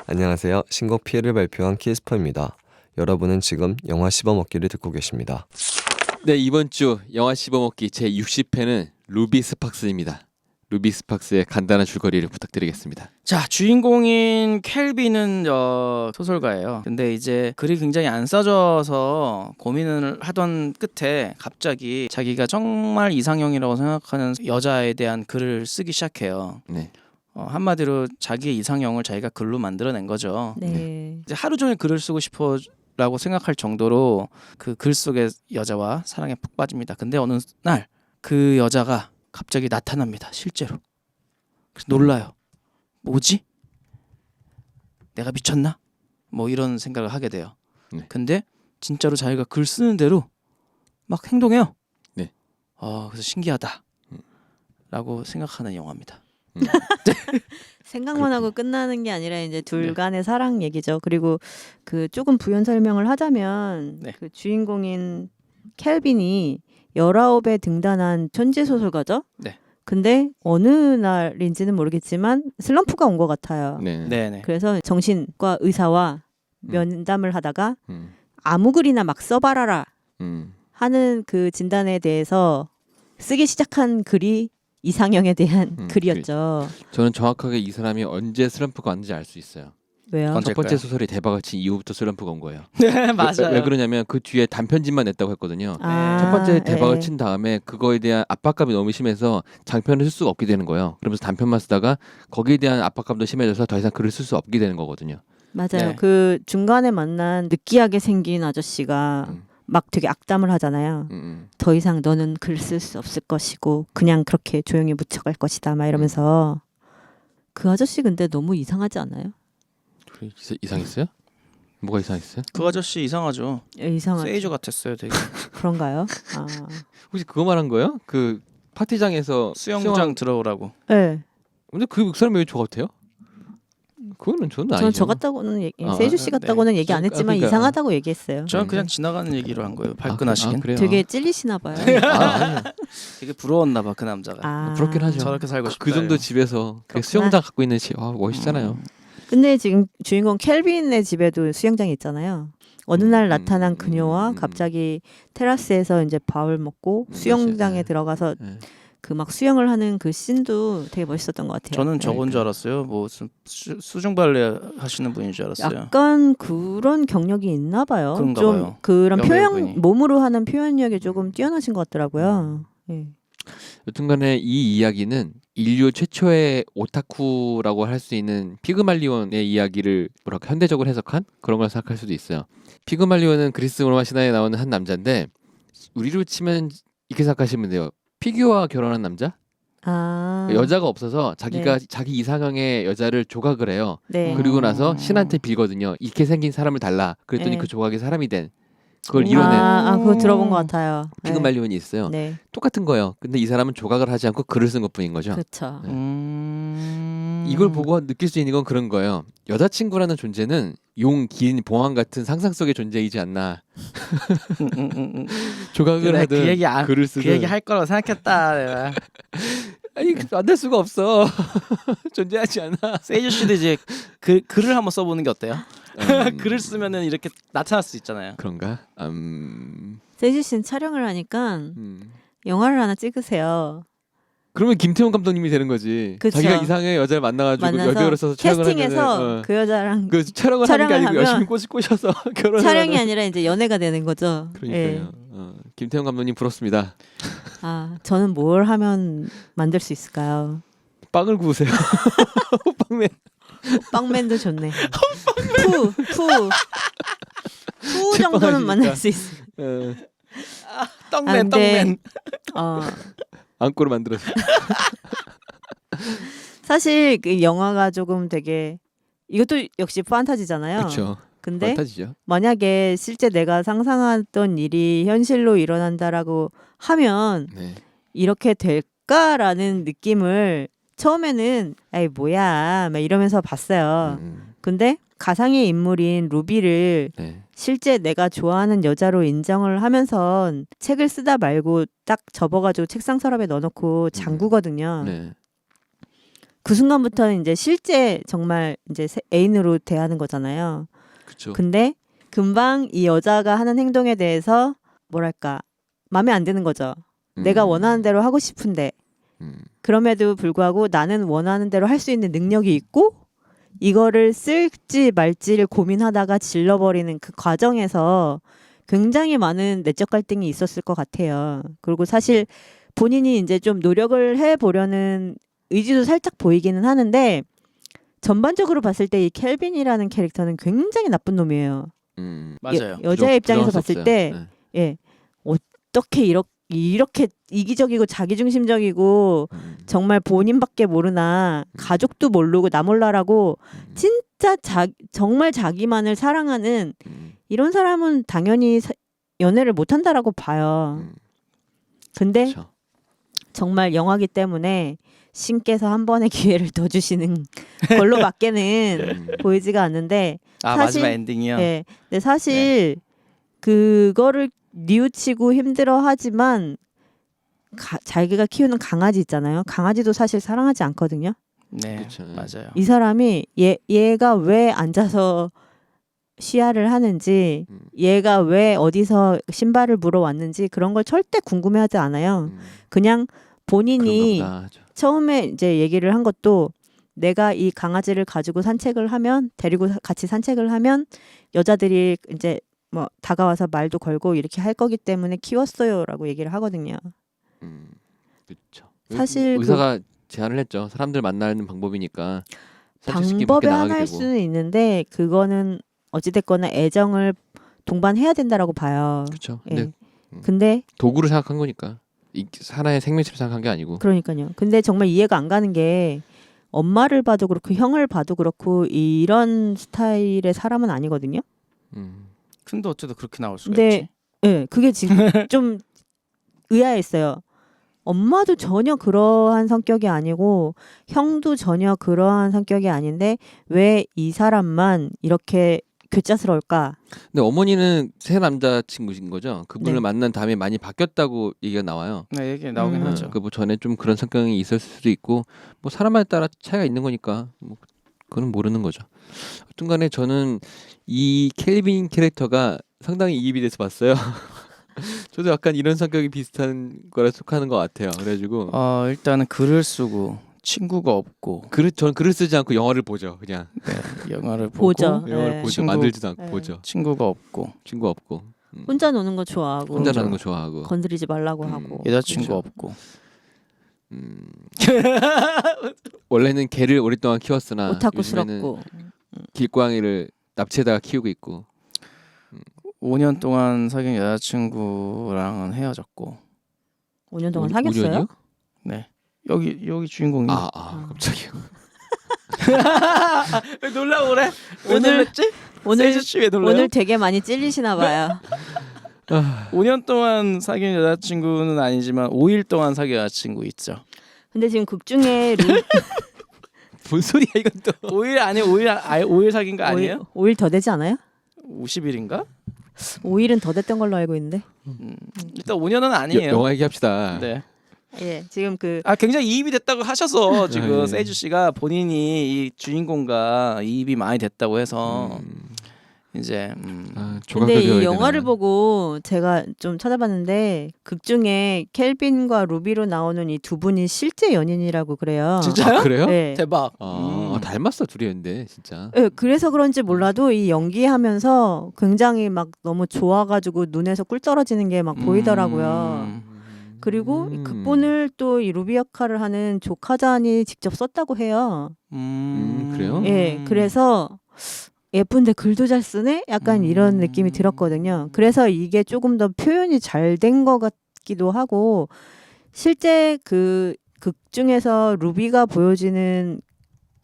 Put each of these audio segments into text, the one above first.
안녕하세요. 신곡 피해를 발표한 키스퍼입니다. 여러분은 지금 영화 씹어먹기를 듣고 계십니다. 네, 이번 주 영화 씹어먹기 제 60회는 루비 스팍스입니다. 루비 스팍스의 간단한 줄거리를 부탁드리겠습니다. 자, 주인공인 켈빈은 소설가예요. 근데 이제 글이 굉장히 안 써져서 고민을 하던 끝에 갑자기 자기가 정말 이상형이라고 생각하는 여자에 대한 글을 쓰기 시작해요. 네. 한마디로 자기의 이상형을 자기가 글로 만들어낸 거죠. 네. 이제 하루 종일 글을 쓰고 싶어라고 생각할 정도로 그 글 속의 여자와 사랑에 푹 빠집니다. 근데 어느 날 그 여자가 갑자기 나타납니다. 실제로. 그래서 놀라요. 뭐지? 내가 미쳤나? 뭐 이런 생각을 하게 돼요. 네. 근데 진짜로 자기가 글 쓰는 대로 막 행동해요. 네. 그래서 신기하다. 라고 생각하는 영화입니다. 생각만 하고 끝나는 게 아니라 이제 둘 간의 사랑 얘기죠. 그리고 그 조금 부연 설명을 하자면 네. 그 주인공인 켈빈이 19에 등단한 천재 소설가죠. 네. 근데 어느 날인지는 모르겠지만 슬럼프가 온 것 같아요. 네. 네네. 그래서 정신과 의사와 면담을 하다가 음. 아무 글이나 막 써봐라라 음. 하는 그 진단에 대해서 쓰기 시작한 글이 이상형에 대한 글이었죠. 저는 정확하게 이 사람이 언제 슬럼프가 왔는지 알 수 있어요. 왜요? 언제? 첫 번째 될까요? 소설이 대박을 친 이후부터 슬럼프가 온 거예요. 네, 맞아요. 왜 그러냐면 그 뒤에 단편집만 냈다고 했거든요. 아, 첫 번째 대박을 예. 친 다음에 그거에 대한 압박감이 너무 심해서 장편을 쓸 수가 없게 되는 거예요. 그러면서 단편만 쓰다가 거기에 대한 압박감도 심해져서 더 이상 글을 쓸 수 없게 되는 거거든요. 맞아요. 네. 그 중간에 만난 느끼하게 생긴 아저씨가 음. 막 되게 악담을 하잖아요. 더 이상 너는 글 쓸 수 없을 것이고 그냥 그렇게 조용히 묻혀갈 것이다 막 이러면서 그 아저씨 근데 너무 이상하지 않아요? 그래, 이상했어요? 뭐가 이상했어요? 그 아저씨 이상하죠. 이상하죠. 세이저 같았어요, 되게. 그런가요? 아, 혹시 그거 말한 거예요? 그 파티장에서 수영장 들어오라고. 네. 근데 그 사람이 왜 저 같아요? 그거는 저는 아니죠. 저는 저 같다고는 세이주 씨 네. 같다고는 얘기 안 했지만 그러니까. 이상하다고 얘기했어요. 저는 그냥 지나가는 얘기로 한 거예요. 발끈하시긴. 그래요? 되게 찔리시나 봐요. 아니요. 되게 부러웠나 봐, 그 남자가. 아, 부럽긴 하죠. 저렇게 살고 싶다. 그 정도 집에서 그 그렇구나. 수영장 갖고 있는 집 멋있잖아요. 근데 지금 주인공 켈빈의 집에도 수영장이 있잖아요. 어느 날 나타난 그녀와 갑자기 테라스에서 이제 밥을 먹고 수영장에 네. 들어가서 네. 그 막 수영을 하는 그 씬도 되게 멋있었던 것 같아요. 저는 저건 네. 줄 알았어요. 뭐 수중 발레 하시는 분인 줄 알았어요. 약간 그런 경력이 있나 봐요. 그런가 좀 봐요. 그런 여배우분이. 몸으로 하는 표현력이 조금 뛰어나신 것 같더라고요. 예. 여튼간에 이 이야기는 인류 최초의 오타쿠라고 할 수 있는 피그말리온의 이야기를 뭐랄까 현대적으로 해석한 그런 걸 생각할 수도 있어요. 피그말리온은 그리스 로마 신화에 나오는 한 남자인데 우리로 치면 이렇게 생각하시면 돼요. 피규어와 결혼한 남자? 아, 여자가 없어서 자기가 자기 이상형의 여자를 조각을 해요. 네. 그리고 나서 신한테 빌거든요. 이렇게 생긴 사람을 달라. 그랬더니 네. 그 조각이 사람이 된 그걸 이뤄낸 그거 들어본 것 같아요. 네. 피그말리온이 있어요. 네, 똑같은 거예요. 근데 이 사람은 조각을 하지 않고 글을 쓴 것뿐인 거죠. 그렇죠. 이걸 보고 느낄 수 있는 건 그런 거예요. 여자친구라는 존재는 용, 긴, 봉황 같은 상상 속의 존재이지 않나. 조각을 그래, 하든 그 얘기 안- 글을 쓰든 그 얘기 할 거라고 생각했다. 내가. 아니 안 될 수가 없어. 존재하지 않아. 세이주 씨도 이제 글을 한번 써보는 게 어때요? 음, 글을 쓰면은 이렇게 나타날 수 있잖아요. 그런가? 세주 씨는 촬영을 하니까 영화를 하나 찍으세요. 그러면 김태훈 감독님이 되는 거지. 그쵸. 자기가 이상의 여자를 만나가지고 만나서 여배우로 써서 촬영을 캐스팅해서 하면은, 그 여자랑 그 촬영을 하는 게 촬영을 아니고 하면 열심히 꼬셔서 결혼을 촬영이 하는. 아니라 이제 연애가 되는 거죠. 그러니까요. 김태훈 감독님 부럽습니다. 아, 저는 뭘 하면 만들 수 있을까요? 빵을 구우세요. 빵맨. 빵맨도 좋네. 푸 정도는 제빵하시니까. 만날 수 있어. 떡맨, 근데- 떡맨. 안고로 만들어서. 사실 그 영화가 조금 되게 이것도 역시 판타지잖아요. 그렇죠. 근데 판타지죠. 만약에 실제 내가 상상했던 일이 현실로 일어난다라고 하면 네. 이렇게 될까라는 느낌을 처음에는 에이 뭐야 막 이러면서 봤어요. 근데 가상의 인물인 루비를 네. 실제 내가 좋아하는 여자로 인정을 하면서 책을 쓰다 말고 딱 접어가지고 책상 서랍에 넣어놓고 잠그거든요. 네. 그 순간부터는 이제 실제 정말 이제 애인으로 대하는 거잖아요. 그렇죠. 근데 금방 이 여자가 하는 행동에 대해서 뭐랄까 마음에 안 드는 거죠. 내가 원하는 대로 하고 싶은데 그럼에도 불구하고 나는 원하는 대로 할 수 있는 능력이 있고 이거를 쓸지 말지를 고민하다가 질러버리는 그 과정에서 굉장히 많은 내적 갈등이 있었을 것 같아요. 그리고 사실 본인이 이제 좀 노력을 해보려는 의지도 살짝 보이기는 하는데 전반적으로 봤을 때 이 켈빈이라는 캐릭터는 굉장히 나쁜 놈이에요. 맞아요. 여자의 입장에서 봤을 부정스럽어요. 때 네. 예, 어떻게 이렇게 이기적이고 자기중심적이고 정말 본인밖에 모르나 가족도 모르고 나 몰라라고 진짜 정말 자기만을 사랑하는 이런 사람은 당연히 연애를 못한다라고 봐요. 근데 그렇죠. 정말 영화기 때문에 신께서 한 번의 기회를 더 주시는 걸로 밖에는 보이지가 않는데 아 사실- 마지막 엔딩이요. 네. 근데 사실 그거를 뉘우치고 힘들어하지만 자기가 키우는 강아지 있잖아요. 강아지도 사실 사랑하지 않거든요. 네, 그쵸. 맞아요. 이 사람이 얘가 왜 앉아서 시야를 하는지 얘가 왜 어디서 신발을 물어왔는지 그런 걸 절대 궁금해하지 않아요. 그냥 본인이 그런가 보다 하죠. 처음에 이제 얘기를 한 것도 내가 이 강아지를 가지고 산책을 하면 데리고 같이 산책을 하면 여자들이 이제 뭐 다가와서 말도 걸고 이렇게 할 거기 때문에 키웠어요라고 얘기를 하거든요. 그렇죠. 사실 의사가 제안을 했죠. 사람들 만나는 방법이니까 산책시키면 방법이 밖에 나가게 하나일 되고. 수는 있는데 그거는 어찌됐거나 애정을 동반해야 된다라고 봐요. 그렇죠. 예. 근데 근데 도구를 생각한 거니까 하나의 생명체를 생각한 게 아니고. 그러니까요. 근데 정말 이해가 안 가는 게 엄마를 봐도 그렇고 형을 봐도 그렇고 이런 스타일의 사람은 아니거든요. 음. 근데 어쩌다 그렇게 나올 수가 근데 있지? 예, 그게 지금 좀 의아했어요. 엄마도 전혀 그러한 성격이 아니고 형도 전혀 그러한 성격이 아닌데 왜 이 사람만 이렇게 괴짜스러울까? 근데 어머니는 새 남자친구신 거죠. 그분을 네. 만난 다음에 많이 바뀌었다고 얘기가 나와요. 네, 얘기 나오긴 음. 하죠. 그뭐 전에 좀 그런 성격이 있었을 수도 있고 뭐 사람에 따라 차이가 있는 거니까 뭐 그건 모르는 거죠. 하여튼간에 저는 이 켈빈 캐릭터가 상당히 이입이 돼서 봤어요. 저도 약간 이런 성격이 비슷한 거라 속하는 것 같아요. 그래가지고 일단은 글을 쓰고 친구가 없고 저는 글을 쓰지 않고 영화를 보죠. 그냥 영화를 보고 보죠. 영화를 네. 보죠. 친구- 만들지도 않고 네. 보죠. 친구가 없고 친구 없고 혼자 노는 거 좋아하고 혼자 나는 거 좋아하고 건드리지 말라고 하고 여자친구 그렇죠. 없고 원래는 개를 오랫동안 키웠으나 요즘에는 오타쿠스럽고 길고양이를 납치에다가 키우고 있고 5년 동안 사귄 여자친구랑은 헤어졌고 5년 동안 5 사귀었어요? 년이요? 네 여기 주인공이 갑자기 왜 놀라고래? 왜 놀랬지? 오늘 왜 오늘 되게 많이 찔리시나 봐요. 5년 동안 사귄 여자친구는 아니지만 5일 동안 사귄 여자친구 있죠. 근데 지금 극 중에 뭔 소리야 이건 또 5일 아니 5일 사귄 거 아니에요? 5일 더 되지 않아요? 50일인가? 5일은 더 됐던 걸로 알고 있는데. 일단 5년은 아니에요. 영화 얘기합시다. 네. 예, 지금 그 굉장히 이입이 됐다고 하셔서 지금 예. 세이주 씨가 본인이 이 주인공과 이입이 많이 됐다고 해서 이제 근데 이 영화를 보고 제가 좀 찾아봤는데 극 중에 켈빈과 루비로 나오는 이 두 분이 실제 연인이라고 그래요. 진짜요? 그래요? 네. 대박. 닮았어 둘이 근데 진짜. 네, 그래서 그런지 몰라도 이 연기하면서 굉장히 막 너무 좋아가지고 눈에서 꿀 떨어지는 게 막 보이더라고요. 그리고 이 극본을 또 이 루비 역할을 하는 조카잔이 직접 썼다고 해요. 그래요? 예, 그래서 예쁜데 글도 잘 쓰네? 약간 이런 느낌이 들었거든요. 그래서 이게 조금 더 표현이 잘 된 것 같기도 하고 실제 그 극 중에서 루비가 보여지는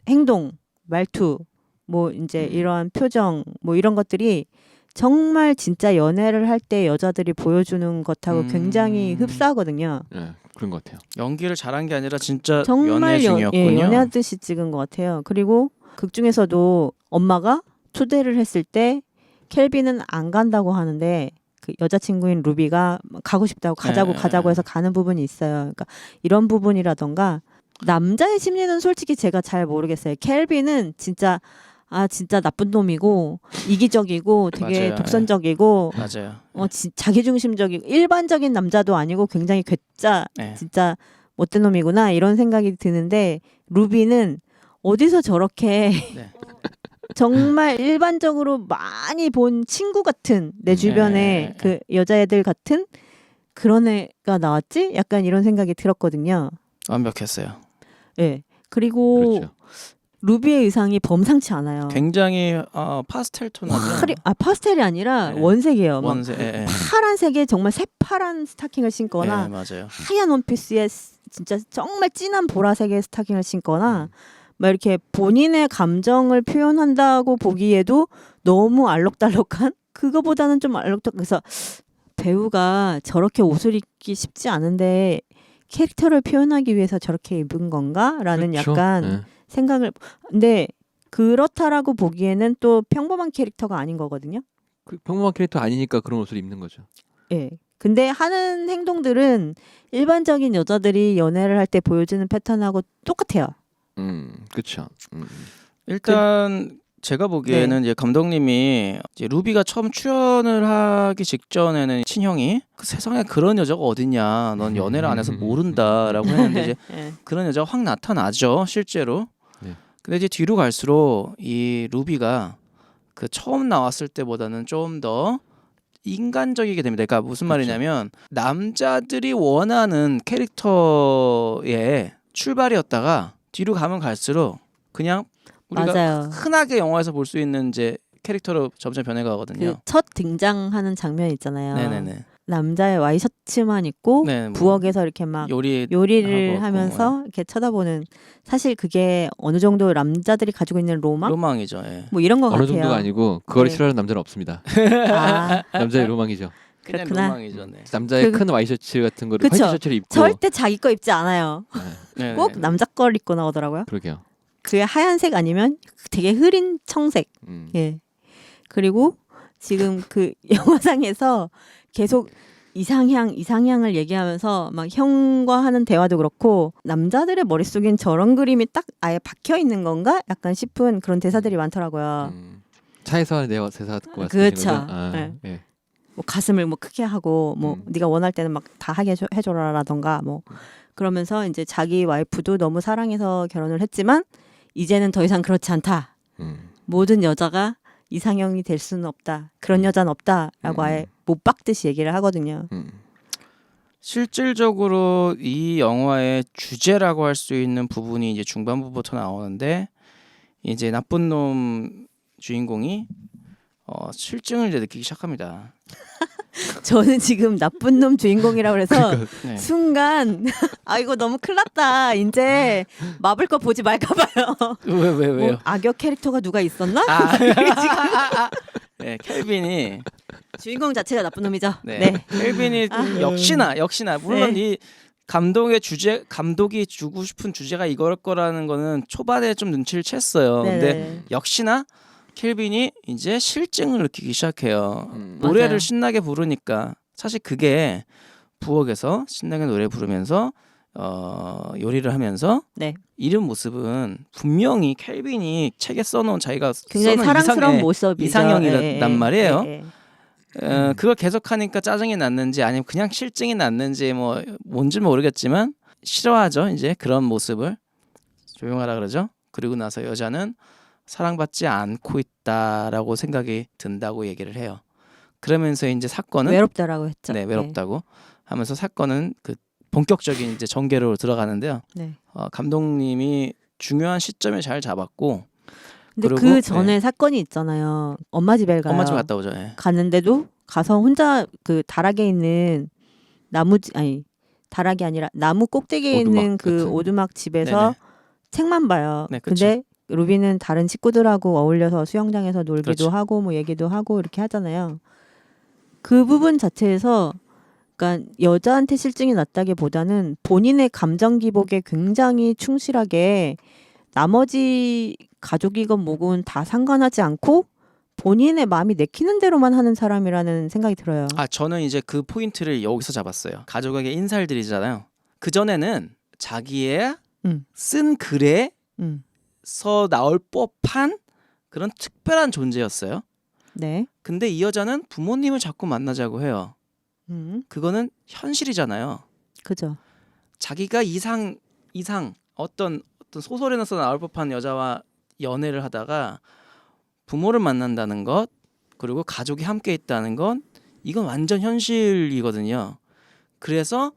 행동, 말투, 뭐 이제 이러한 표정, 뭐 이런 것들이 정말 진짜 연애를 할 때 여자들이 보여주는 것하고 굉장히 흡사하거든요. 네, 그런 것 같아요. 연기를 잘한 게 아니라 진짜 정말 연애 중이었군요. 연애하듯이 찍은 것 같아요. 그리고 극 중에서도 엄마가 초대를 했을 때 켈빈은 안 간다고 하는데 그 여자친구인 루비가 가고 싶다고 가자고 네. 가자고 해서 가는 부분이 있어요. 그러니까 이런 부분이라던가 남자의 심리는 솔직히 제가 잘 모르겠어요. 켈빈은 진짜 나쁜 놈이고 이기적이고 되게 맞아요. 독선적이고 맞아요. 자기중심적이고 일반적인 남자도 아니고 굉장히 괴짜 네. 진짜 못된 놈이구나 이런 생각이 드는데 루비는 어디서 저렇게 네. 정말 일반적으로 많이 본 친구 같은 내 주변에 네. 그 여자애들 같은 그런 애가 나왔지? 약간 이런 생각이 들었거든요. 완벽했어요. 예. 그리고 그렇죠. 루비의 의상이 범상치 않아요. 굉장히 파스텔 톤하죠. 파스텔이 아니라 네. 원색이에요. 막 원색. 예, 예. 파란색에 정말 새파란 스타킹을 신거나 예, 맞아요. 하얀 원피스에 진짜 정말 진한 보라색의 스타킹을 신거나 막 이렇게 본인의 감정을 표현한다고 보기에도 너무 알록달록한 그거보다는 좀 알록달록 그래서 배우가 저렇게 옷을 입기 쉽지 않은데 캐릭터를 표현하기 위해서 저렇게 입은 건가라는 그렇죠. 약간 네. 생각을 근데 그렇다라고 보기에는 또 평범한 캐릭터가 아닌 거거든요. 그 평범한 캐릭터 아니니까 그런 옷을 입는 거죠. 예. 근데 하는 행동들은 일반적인 여자들이 연애를 할 때 보여주는 패턴하고 똑같아요. 그렇죠. 일단 제가 보기에는 네. 이제 감독님이 이제 루비가 처음 출연을 하기 직전에는 친형이 그 세상에 그런 여자가 어딨냐, 넌 연애를 안 해서 모른다라고 했는데 이제 예. 그런 여자가 확 나타나죠 실제로. 네. 근데 이제 뒤로 갈수록 이 루비가 그 처음 나왔을 때보다는 좀 더 인간적이게 됩니다. 그러니까 무슨 그렇죠. 말이냐면 남자들이 원하는 캐릭터의 출발이었다가 뒤로 가면 갈수록 그냥 우리가 맞아요. 흔하게 영화에서 볼 수 있는 이제 캐릭터로 점점 변해가거든요. 그 첫 등장하는 장면 있잖아요. 네네네. 남자의 와이셔츠만 입고 네, 뭐 부엌에서 이렇게 막 요리를 요리를 하고 하면서 이렇게 쳐다보는 사실 그게 어느 정도 남자들이 가지고 있는 로망 로망이죠. 예. 뭐 이런 것 어느 같아요. 정도가 아니고 그걸 네. 싫어하는 남자는 없습니다. 아, 남자의 로망이죠. 그냥 그렇구나. 로망이죠. 네. 남자의 그- 큰 와이셔츠 같은 거를 그쵸. 화이트 셔츠를 입고 절대 자기 거 입지 않아요. 네, 꼭 네. 남자 걸 입고 나오더라고요. 그러게요. 그게 하얀색 아니면 되게 흐린 청색. 예. 그리고 지금 그 영화상에서 계속 이상향을 얘기하면서 막 형과 하는 대화도 그렇고 남자들의 머릿속엔 저런 그림이 딱 아예 박혀 있는 건가? 약간 싶은 그런 대사들이 많더라고요. 차에서 내 대사 듣고 왔어요. 그렇죠. 네. 예. 뭐 가슴을 뭐 크게 하고 뭐 네가 원할 때는 막 다 하게 해줘라라던가 뭐 그러면서 이제 자기 와이프도 너무 사랑해서 결혼을 했지만 이제는 더 이상 그렇지 않다. 모든 여자가 이상형이 될 수는 없다. 그런 여자는 없다라고 아예 못 박듯이 얘기를 하거든요. 실질적으로 이 영화의 주제라고 할 수 있는 부분이 이제 중반부부터 나오는데 이제 나쁜 놈 주인공이 실증을 이제 느끼기 시작합니다. 저는 지금 나쁜 놈 주인공이라고 그래서 네. 순간 아 이거 너무 큰일 났다. 이제 마블 거 보지 말까 봐요. 왜요? 뭐 악역 캐릭터가 누가 있었나? 네, 켈빈이 주인공 자체가 나쁜 놈이죠. 네. 네. 켈빈이 역시나 물론 네. 이 감독이 주고 싶은 주제가 이걸 거라는 거는 초반에 좀 눈치를 챘어요. 근데 네네. 역시나 켈빈이 이제 실증을 느끼기 시작해요. 맞아요. 노래를 신나게 부르니까 사실 그게 부엌에서 신나게 노래 부르면서 요리를 하면서 네. 이런 모습은 분명히 켈빈이 책에 써놓은 자기가 굉장히 써놓은 사랑스러운 모습이죠. 이상형이란 말이에요. 예. 그걸 계속하니까 짜증이 났는지 아니면 그냥 실증이 났는지 뭐 뭔지 모르겠지만 싫어하죠. 이제 그런 모습을 조용하라 그러죠. 그리고 나서 여자는 사랑받지 않고 있다라고 생각이 든다고 얘기를 해요. 그러면서 이제 사건은 외롭다라고 했죠. 네, 외롭다고 하면서 사건은 그 본격적인 이제 전개로 들어가는데요. 네. 감독님이 중요한 시점에 잘 잡았고 근데 그리고, 그 전에 사건이 있잖아요. 엄마 집에 가요. 엄마 집 갔다 오죠. 예. 가는데도 가서 혼자 그 다락에 있는 다락이 아니라 나무 꼭대기에 오두막 있는 그 같은. 오두막 집에서 네네. 책만 봐요. 네, 그쵸. 근데 루비는 다른 친구들하고 어울려서 수영장에서 놀기도 그렇죠. 하고 뭐 얘기도 하고 이렇게 하잖아요. 그 부분 자체에서 그러니까 여자한테 실증이 났다기보다는 본인의 감정 기복에 굉장히 충실하게 나머지 가족이건 뭐건 다 상관하지 않고 본인의 마음이 내키는 대로만 하는 사람이라는 생각이 들어요. 저는 이제 그 포인트를 여기서 잡았어요. 가족에게 인사를 드리잖아요. 그 전에는 자기의 쓴 글에서 음. 나올 법한 그런 특별한 존재였어요. 네. 근데 이 여자는 부모님을 자꾸 만나자고 해요. 그거는 현실이잖아요. 그죠. 자기가 이상 어떤 소설에서 나올 법한 여자와 연애를 하다가 부모를 만난다는 것, 그리고 가족이 함께 있다는 건 이건 완전 현실이거든요. 그래서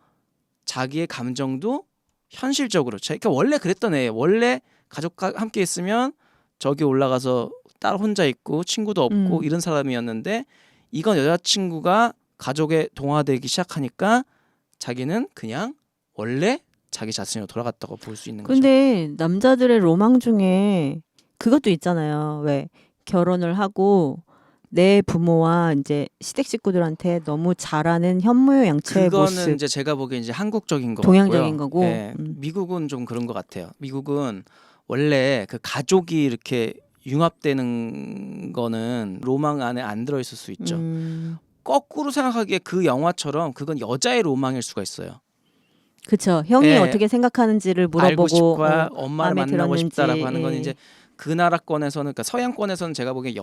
자기의 감정도 현실적으로, 그러니까 원래 그랬던 애예요. 원래 가족과 함께 있으면 저기 올라가서 딸 혼자 있고 친구도 없고 이런 사람이었는데, 이건 여자친구가 가족에 동화되기 시작하니까 자기는 그냥 원래 자기 자신으로 돌아갔다고 볼 수 있는 거죠. 근데 남자들의 로망 중에 그것도 있잖아요. 왜 결혼을 하고 내 부모와 이제 시댁 식구들한테 너무 잘하는 현모양처의 그거는 모습. 이제 제가 보기엔 이제 한국적인 거 동양적인 같고요. 거고. 네, 미국은 좀 그런 것 같아요. 미국은 원래 그 가족이 이렇게 융합되는 거는 로망 안에 안 들어 있을 수 있죠. 거꾸로 생각하기에 그 영화처럼 그건 여자의 로망일 수가 있어요. 그쵸. 형이 예. 어떻게 생각하는지를 알고 물어보고 싶다, 엄마를 마음에 만나고 들었는지. 싶다라고 하는 건 이제 그 나라권에서는, 그러니까 서양권에서는 제가 보기엔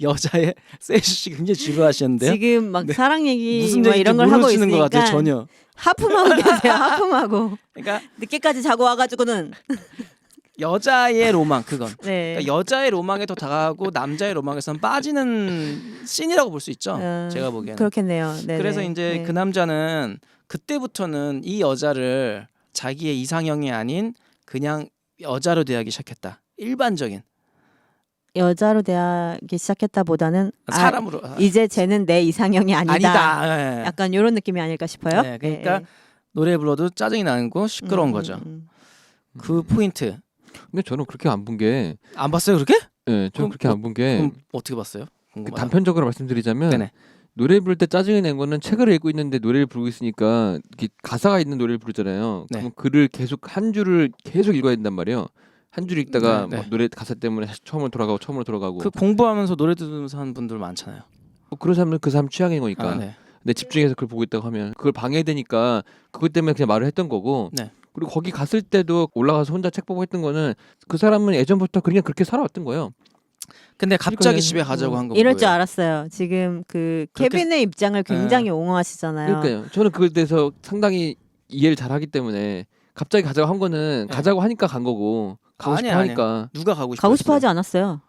여자의 세이시 씨 굉장히 지루하시는데요. 지금 막 사랑 얘기 무슨 뭐 얘기인지 이런 걸 하고 모르시는 것 있으니까 같아요. 전혀. 하품하고 계세요. 하품하고 그러니까 늦게까지 자고 와가지고는 여자의 로망, 그건. 네. 그러니까 여자의 로망에 더 다가가고 남자의 로망에서는 빠지는 씬이라고 볼 수 있죠. 제가 보기에는. 그렇겠네요. 네네. 그래서 이제 네. 그 남자는 그때부터는 이 여자를 자기의 이상형이 아닌 그냥 여자로 대하기 시작했다. 일반적인 여자로 대하기 시작했다보다는 사람으로. 이제 쟤는 내 이상형이 아니다. 예. 약간 이런 느낌이 아닐까 싶어요. 네, 그러니까 노래 불러도 짜증이 나는 거 시끄러운 거죠. 그 포인트. 근데 저는 그렇게 안 본 게, 안 봤어요 그렇게? 예, 저는 그렇게 안 본 게, 그럼 어떻게 봤어요? 궁금하다. 단편적으로 말씀드리자면 네네. 노래 부를 때 짜증이 낸 거는 책을 읽고 있는데 노래를 부르고 있으니까 이렇게 가사가 있는 노래를 부르잖아요. 네. 그럼 글을 계속 한 줄을 계속 읽어야 된단 말이에요. 한 줄 읽다가 네, 네. 막 노래 가사 때문에 다시 처음으로 돌아가고. 그 공부하면서 노래 들으면서 하는 분들 많잖아요. 그런 사람은 그 사람 취향인 거니까. 네. 근데 집중해서 그걸 보고 있다고 하면 그걸 방해되니까 그것 때문에 그냥 말을 했던 거고. 네. 그리고 거기 갔을 때도 올라가서 혼자 책 보고 했던 거는 그 사람은 예전부터 그냥 그렇게 살아왔던 거예요. 근데 갑자기 그러니까 집에 가자고 한 거. 이럴 줄 알았어요. 지금 그 그렇게- 케빈의 입장을 굉장히 옹호하시잖아요. 그러니까요. 저는 그거에 대해서 상당히 이해를 잘하기 때문에 갑자기 가자고 한 거는 네. 가자고 하니까 간 거고 가고 아니야, 싶어 하니까 누가 가고 싶어? 가고 싶어 하지 않았어요.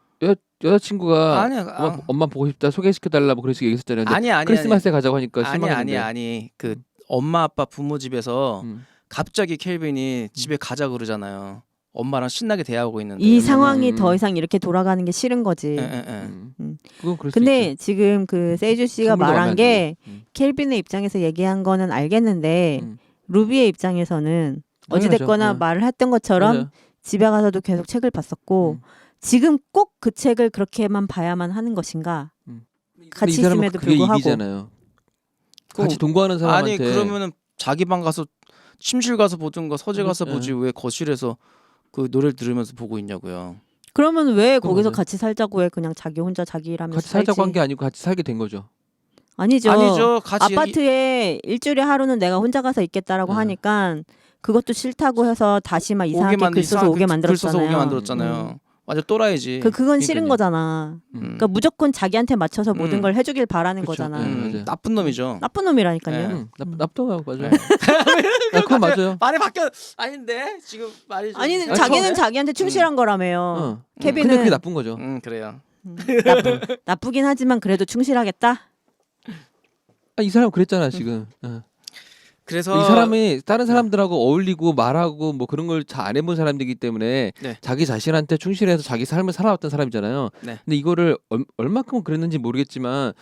여자친구가 아니야. 엄마 보고 싶다 소개시켜달라 뭐 그런 식으로 얘기했었잖아요. 근데 아니야. 크리스마스에 가자고 하니까 실망했는데. 아니. 그 엄마 아빠 부모 집에서 음. 갑자기 켈빈이 집에 가자 그러잖아요. 엄마랑 신나게 대화하고 있는데. 이 상황이 음. 더 이상 이렇게 돌아가는 게 싫은 거지. 예. 그건 그럴 수 근데 있죠. 지금 그 세이주 씨가 선물도 마음에 말한 안 게 들고. 켈빈의 입장에서 얘기한 거는 알겠는데 음. 루비의 입장에서는 어찌됐거나 당연하죠. 말을 했던 것처럼 맞아요. 집에 가서도 계속 책을 봤었고 음. 지금 꼭 그 책을 그렇게만 봐야만 하는 것인가? 근데 같이 이 사람은 있음에도 그게 불구하고. 이기잖아요. 같이 동거하는 사람한테 아니 그러면은 자기 방 가서 침실 가서 보든가 서재 가서 네. 보지 왜 거실에서 그 노래를 들으면서 보고 있냐고요. 그러면 왜 그건 거기서 맞아요. 같이 살자고 해? 그냥 자기 혼자 자기 일하면서 같이 살자고 살지. 한 게 아니고 같이 살게 된 거죠. 아니죠. 아니죠. 같이 아파트에 일주일에 하루는 내가 혼자 가서 있겠다라고 네. 하니까 그것도 싫다고 해서 다시 막 이상하게 글 써서 오게 글 써서 오게 만들었잖아요. 만들었잖아요. 완전 또라이지. 그건 싫은 그러니까요. 거잖아. 그러니까 무조건 자기한테 맞춰서 모든 걸 해주길 바라는 그쵸. 거잖아. 맞아요. 나쁜 놈이죠. 나쁜 놈이라니까요. 네. 납득하고 맞아요. 네. 그건 맞아요. 말이 바뀌어. 아닌데 지금 말이 좀 아니 이상해. 자기는 자기한테 충실한 거라며요. 어. 케빈은 근데 그게 나쁜 거죠. 그래요. 나쁘긴 하지만 그래도 충실하겠다. 이 사람 그랬잖아 지금. 그래서 이 사람이 다른 사람들하고 어울리고 말하고 뭐 그런 걸 잘 안 해본 사람들이기 때문에 네. 자기 자신한테 충실해서 자기 삶을 살아왔던 사람이잖아요. 네. 근데 이거를 얼마큼 그랬는지 모르겠지만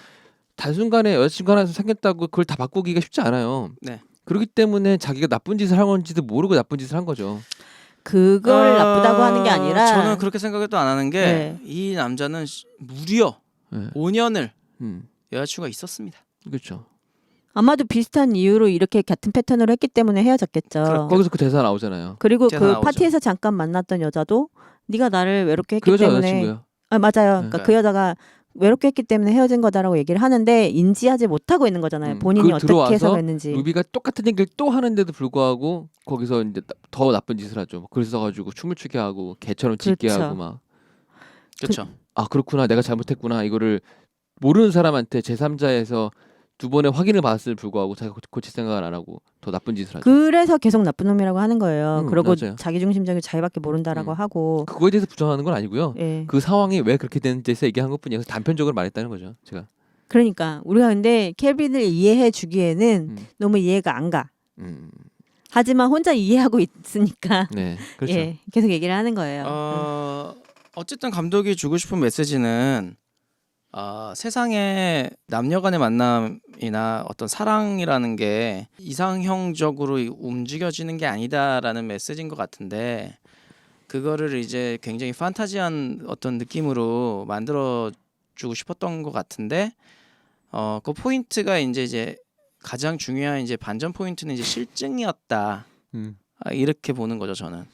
단순간에 여자친구 하나 생겼다고 그걸 다 바꾸기가 쉽지 않아요. 네. 그렇기 때문에 자기가 나쁜 짓을 한 건지도 모르고 나쁜 짓을 한 거죠. 그걸 나쁘다고 하는 게 아니라 저는 그렇게 생각도 안 하는 게 네. 이 남자는 무려 네. 5년을 음, 여자친구가 있었습니다. 그렇죠. 아마도 비슷한 이유로 이렇게 같은 패턴으로 했기 때문에 헤어졌겠죠. 거기서 그 대사 나오잖아요. 그리고 대사 그 나오죠. 파티에서 잠깐 만났던 여자도 네가 나를 외롭게 했기 그 여자 때문에 여자친구예요. 맞아요. 그러니까 네. 그 여자가 외롭게 했기 때문에 헤어진 거다라고 얘기를 하는데 인지하지 못하고 있는 거잖아요. 본인이 그걸 어떻게 들어와서 해서 그랬는지. 루비가 똑같은 얘기를 또 하는데도 불구하고 거기서 이제 더 나쁜 짓을 하죠. 글 써가지고 춤을 추게 하고 개처럼 짖게 그렇죠. 하고 막. 그렇죠. 아 그렇구나 내가 잘못했구나 이거를 모르는 사람한테 제3자에서 두 번의 확인을 받았을 불구하고 자기가 고칠 생각을 안 하고 더 나쁜 짓을 하죠. 그래서 계속 나쁜 놈이라고 하는 거예요. 그리고 맞아요. 자기중심적인 자기밖에 모른다라고 하고. 그거에 대해서 부정하는 건 아니고요. 예. 그 상황이 왜 그렇게 되는지에 대해서 얘기한 것뿐이어서 단편적으로 말했다는 거죠. 제가. 그러니까 우리가 근데 켈빈을 이해해 주기에는 너무 이해가 안 가. 음, 하지만 혼자 이해하고 있으니까 네, 그렇죠. 예, 계속 얘기를 하는 거예요. 어쨌든 감독이 주고 싶은 메시지는 세상에 남녀간의 만남이나 어떤 사랑이라는 게 이상형적으로 움직여지는 게 아니다라는 메시지인 것 같은데 그거를 이제 굉장히 판타지한 어떤 느낌으로 만들어 주고 싶었던 것 같은데 그 포인트가 이제 가장 중요한 이제 반전 포인트는 이제 실증이었다. 음, 이렇게 보는 거죠 저는.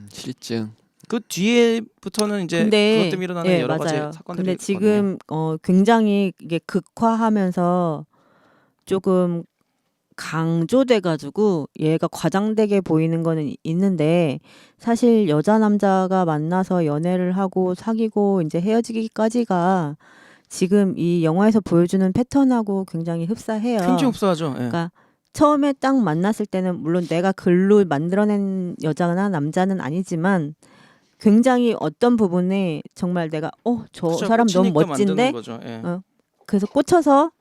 실증. 그 뒤에부터는 이제 근데 그것 때문에 일어나는 예, 여러 맞아요. 가지 사건들이 근데 지금 굉장히 이게 극화하면서 조금 강조돼 가지고 얘가 과장되게 보이는 거는 있는데 사실 여자 남자가 만나서 연애를 하고 사귀고 이제 헤어지기까지가 지금 이 영화에서 보여주는 패턴하고 굉장히 흡사해요. 굉장히 흡사하죠. 예. 그러니까 처음에 딱 만났을 때는 물론 내가 글로 만들어낸 여자나 남자는 아니지만 굉장히 어떤 부분에 정말 내가 저 그쵸, 사람 너무 꽂히니까 멋진데 만드는 거죠. 예. 그래서 꽂혀서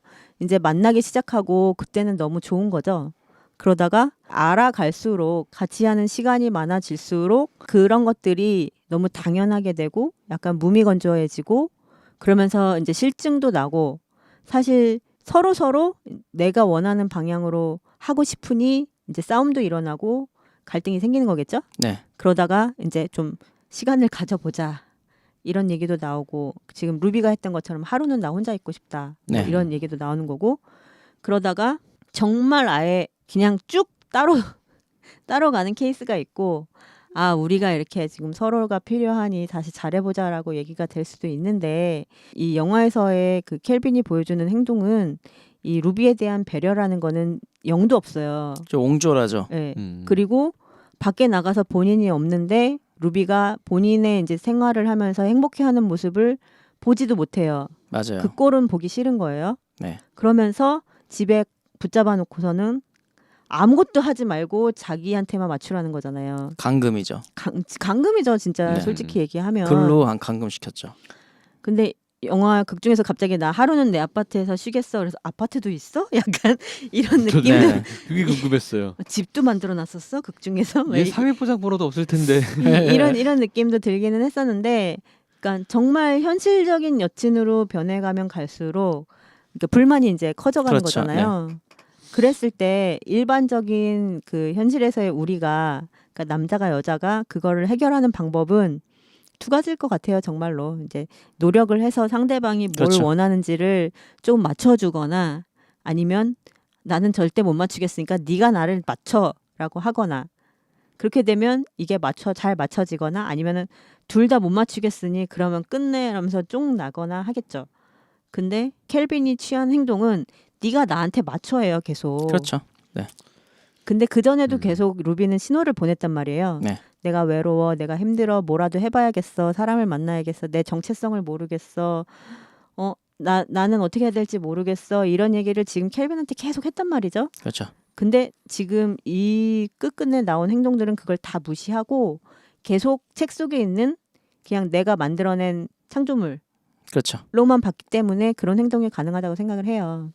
이제 만나기 시작하고 그때는 너무 좋은 거죠. 그러다가 알아갈수록 같이 하는 시간이 많아질수록 그런 것들이 너무 당연하게 되고 약간 무미건조해지고 그러면서 이제 실증도 나고 사실 서로 내가 원하는 방향으로 하고 싶으니 이제 싸움도 일어나고 갈등이 생기는 거겠죠? 네. 그러다가 이제 좀 시간을 가져보자. 이런 얘기도 나오고 지금 루비가 했던 것처럼 하루는 나 혼자 있고 싶다. 뭐 네. 이런 얘기도 나오는 거고 그러다가 정말 아예 그냥 쭉 따로 가는 케이스가 있고 우리가 이렇게 지금 서로가 필요하니 다시 잘해보자라고 얘기가 될 수도 있는데 이 영화에서의 그 켈빈이 보여주는 행동은 이 루비에 대한 배려라는 거는 0도 없어요. 좀 옹졸하죠. 네. 그리고 밖에 나가서 본인이 없는데 루비가 본인의 이제 생활을 하면서 행복해하는 모습을 보지도 못해요. 맞아요. 그 꼴은 보기 싫은 거예요. 네. 그러면서 집에 붙잡아 놓고서는 아무것도 하지 말고 자기한테만 맞추라는 거잖아요. 감금이죠. 감금이죠, 진짜. 네. 솔직히 얘기하면. 글로 감금시켰죠. 근데 영화 극 중에서 갑자기 나 하루는 내 아파트에서 쉬겠어. 그래서 아파트도 있어? 약간 이런 느낌. 네. 그게 궁금했어요. 집도 만들어 놨었어? 극 중에서? 얘 사회보장 번호도 없을 텐데. 이런 느낌도 들기는 했었는데 그러니까 정말 현실적인 여친으로 변해가면 갈수록 그러니까 불만이 이제 커져가는 그렇죠. 거잖아요. 그랬을 때 일반적인 그 현실에서의 우리가 그러니까 남자가 여자가 그거를 해결하는 방법은 두 가지일 것 같아요. 정말로 이제 노력을 해서 상대방이 뭘 그렇죠. 원하는지를 좀 맞춰주거나 아니면 나는 절대 못 맞추겠으니까 네가 나를 맞춰라고 하거나 그렇게 되면 이게 잘 맞춰지거나 아니면은 둘 다 못 맞추겠으니 그러면 끝내 이러면서 쫑 나거나 하겠죠. 근데 켈빈이 취한 행동은 네가 나한테 맞춰해요 계속. 그렇죠. 근데 그 전에도 계속 루비는 신호를 보냈단 말이에요. 네. 내가 외로워, 내가 힘들어, 뭐라도 해봐야겠어, 사람을 만나야겠어, 내 정체성을 모르겠어, 나는 어떻게 해야 될지 모르겠어 이런 얘기를 지금 켈빈한테 계속 했단 말이죠. 그렇죠. 근데 지금 이 끝끝내 나온 행동들은 그걸 다 무시하고 계속 책 속에 있는 그냥 내가 만들어낸 창조물로만 그렇죠. 봤기 때문에 그런 행동이 가능하다고 생각을 해요.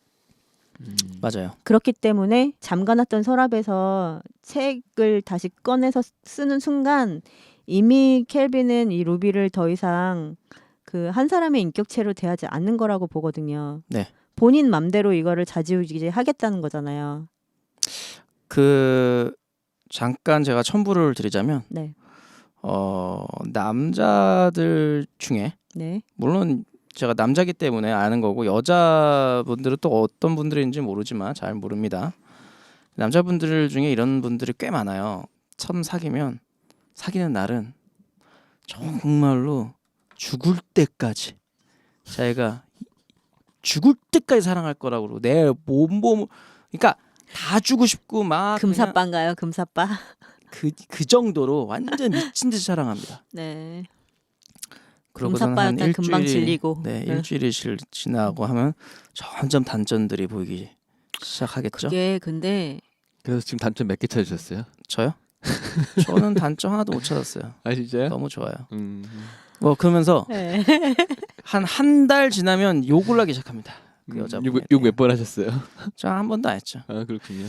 맞아요. 그렇기 때문에 잠가놨던 서랍에서 책을 다시 꺼내서 쓰는 순간 이미 켈빈은 이 루비를 더 이상 그 한 사람의 인격체로 대하지 않는 거라고 보거든요. 네. 본인 맘대로 이거를 좌지우지 하겠다는 거잖아요. 잠깐 제가 첨부를 드리자면 네. 남자들 중에 네. 물론 제가 남자기 때문에 아는 거고 여자분들은 또 어떤 분들인지 모르지만 잘 모릅니다. 남자분들 중에 이런 분들이 꽤 많아요. 처음 사귀면 사귀는 날은 정말로 죽을 때까지 자기가 죽을 때까지 사랑할 거라고 그러고 내 몸 그러니까 다 주고 싶고 막 금사빠인가요? 금사빠. 그 정도로 완전 미친 듯이 사랑합니다. 네. 그러고서는 한 금사빠였다 금방 일주일이 질리고. 네, 일주일이 지나고 하면 점점 단점들이 보이기 시작하겠죠. 그게 근데 그래서 지금 단점 몇 개 찾으셨어요? 저요? 저는 단점 하나도 못 찾았어요. 아 진짜요? 너무 좋아요. 음. 뭐 그러면서 네. 한 달 지나면 욕을 하기 시작합니다. 그 여자 욕몇 번 하셨어요? 저한 번도 안 했죠. 아 그렇군요.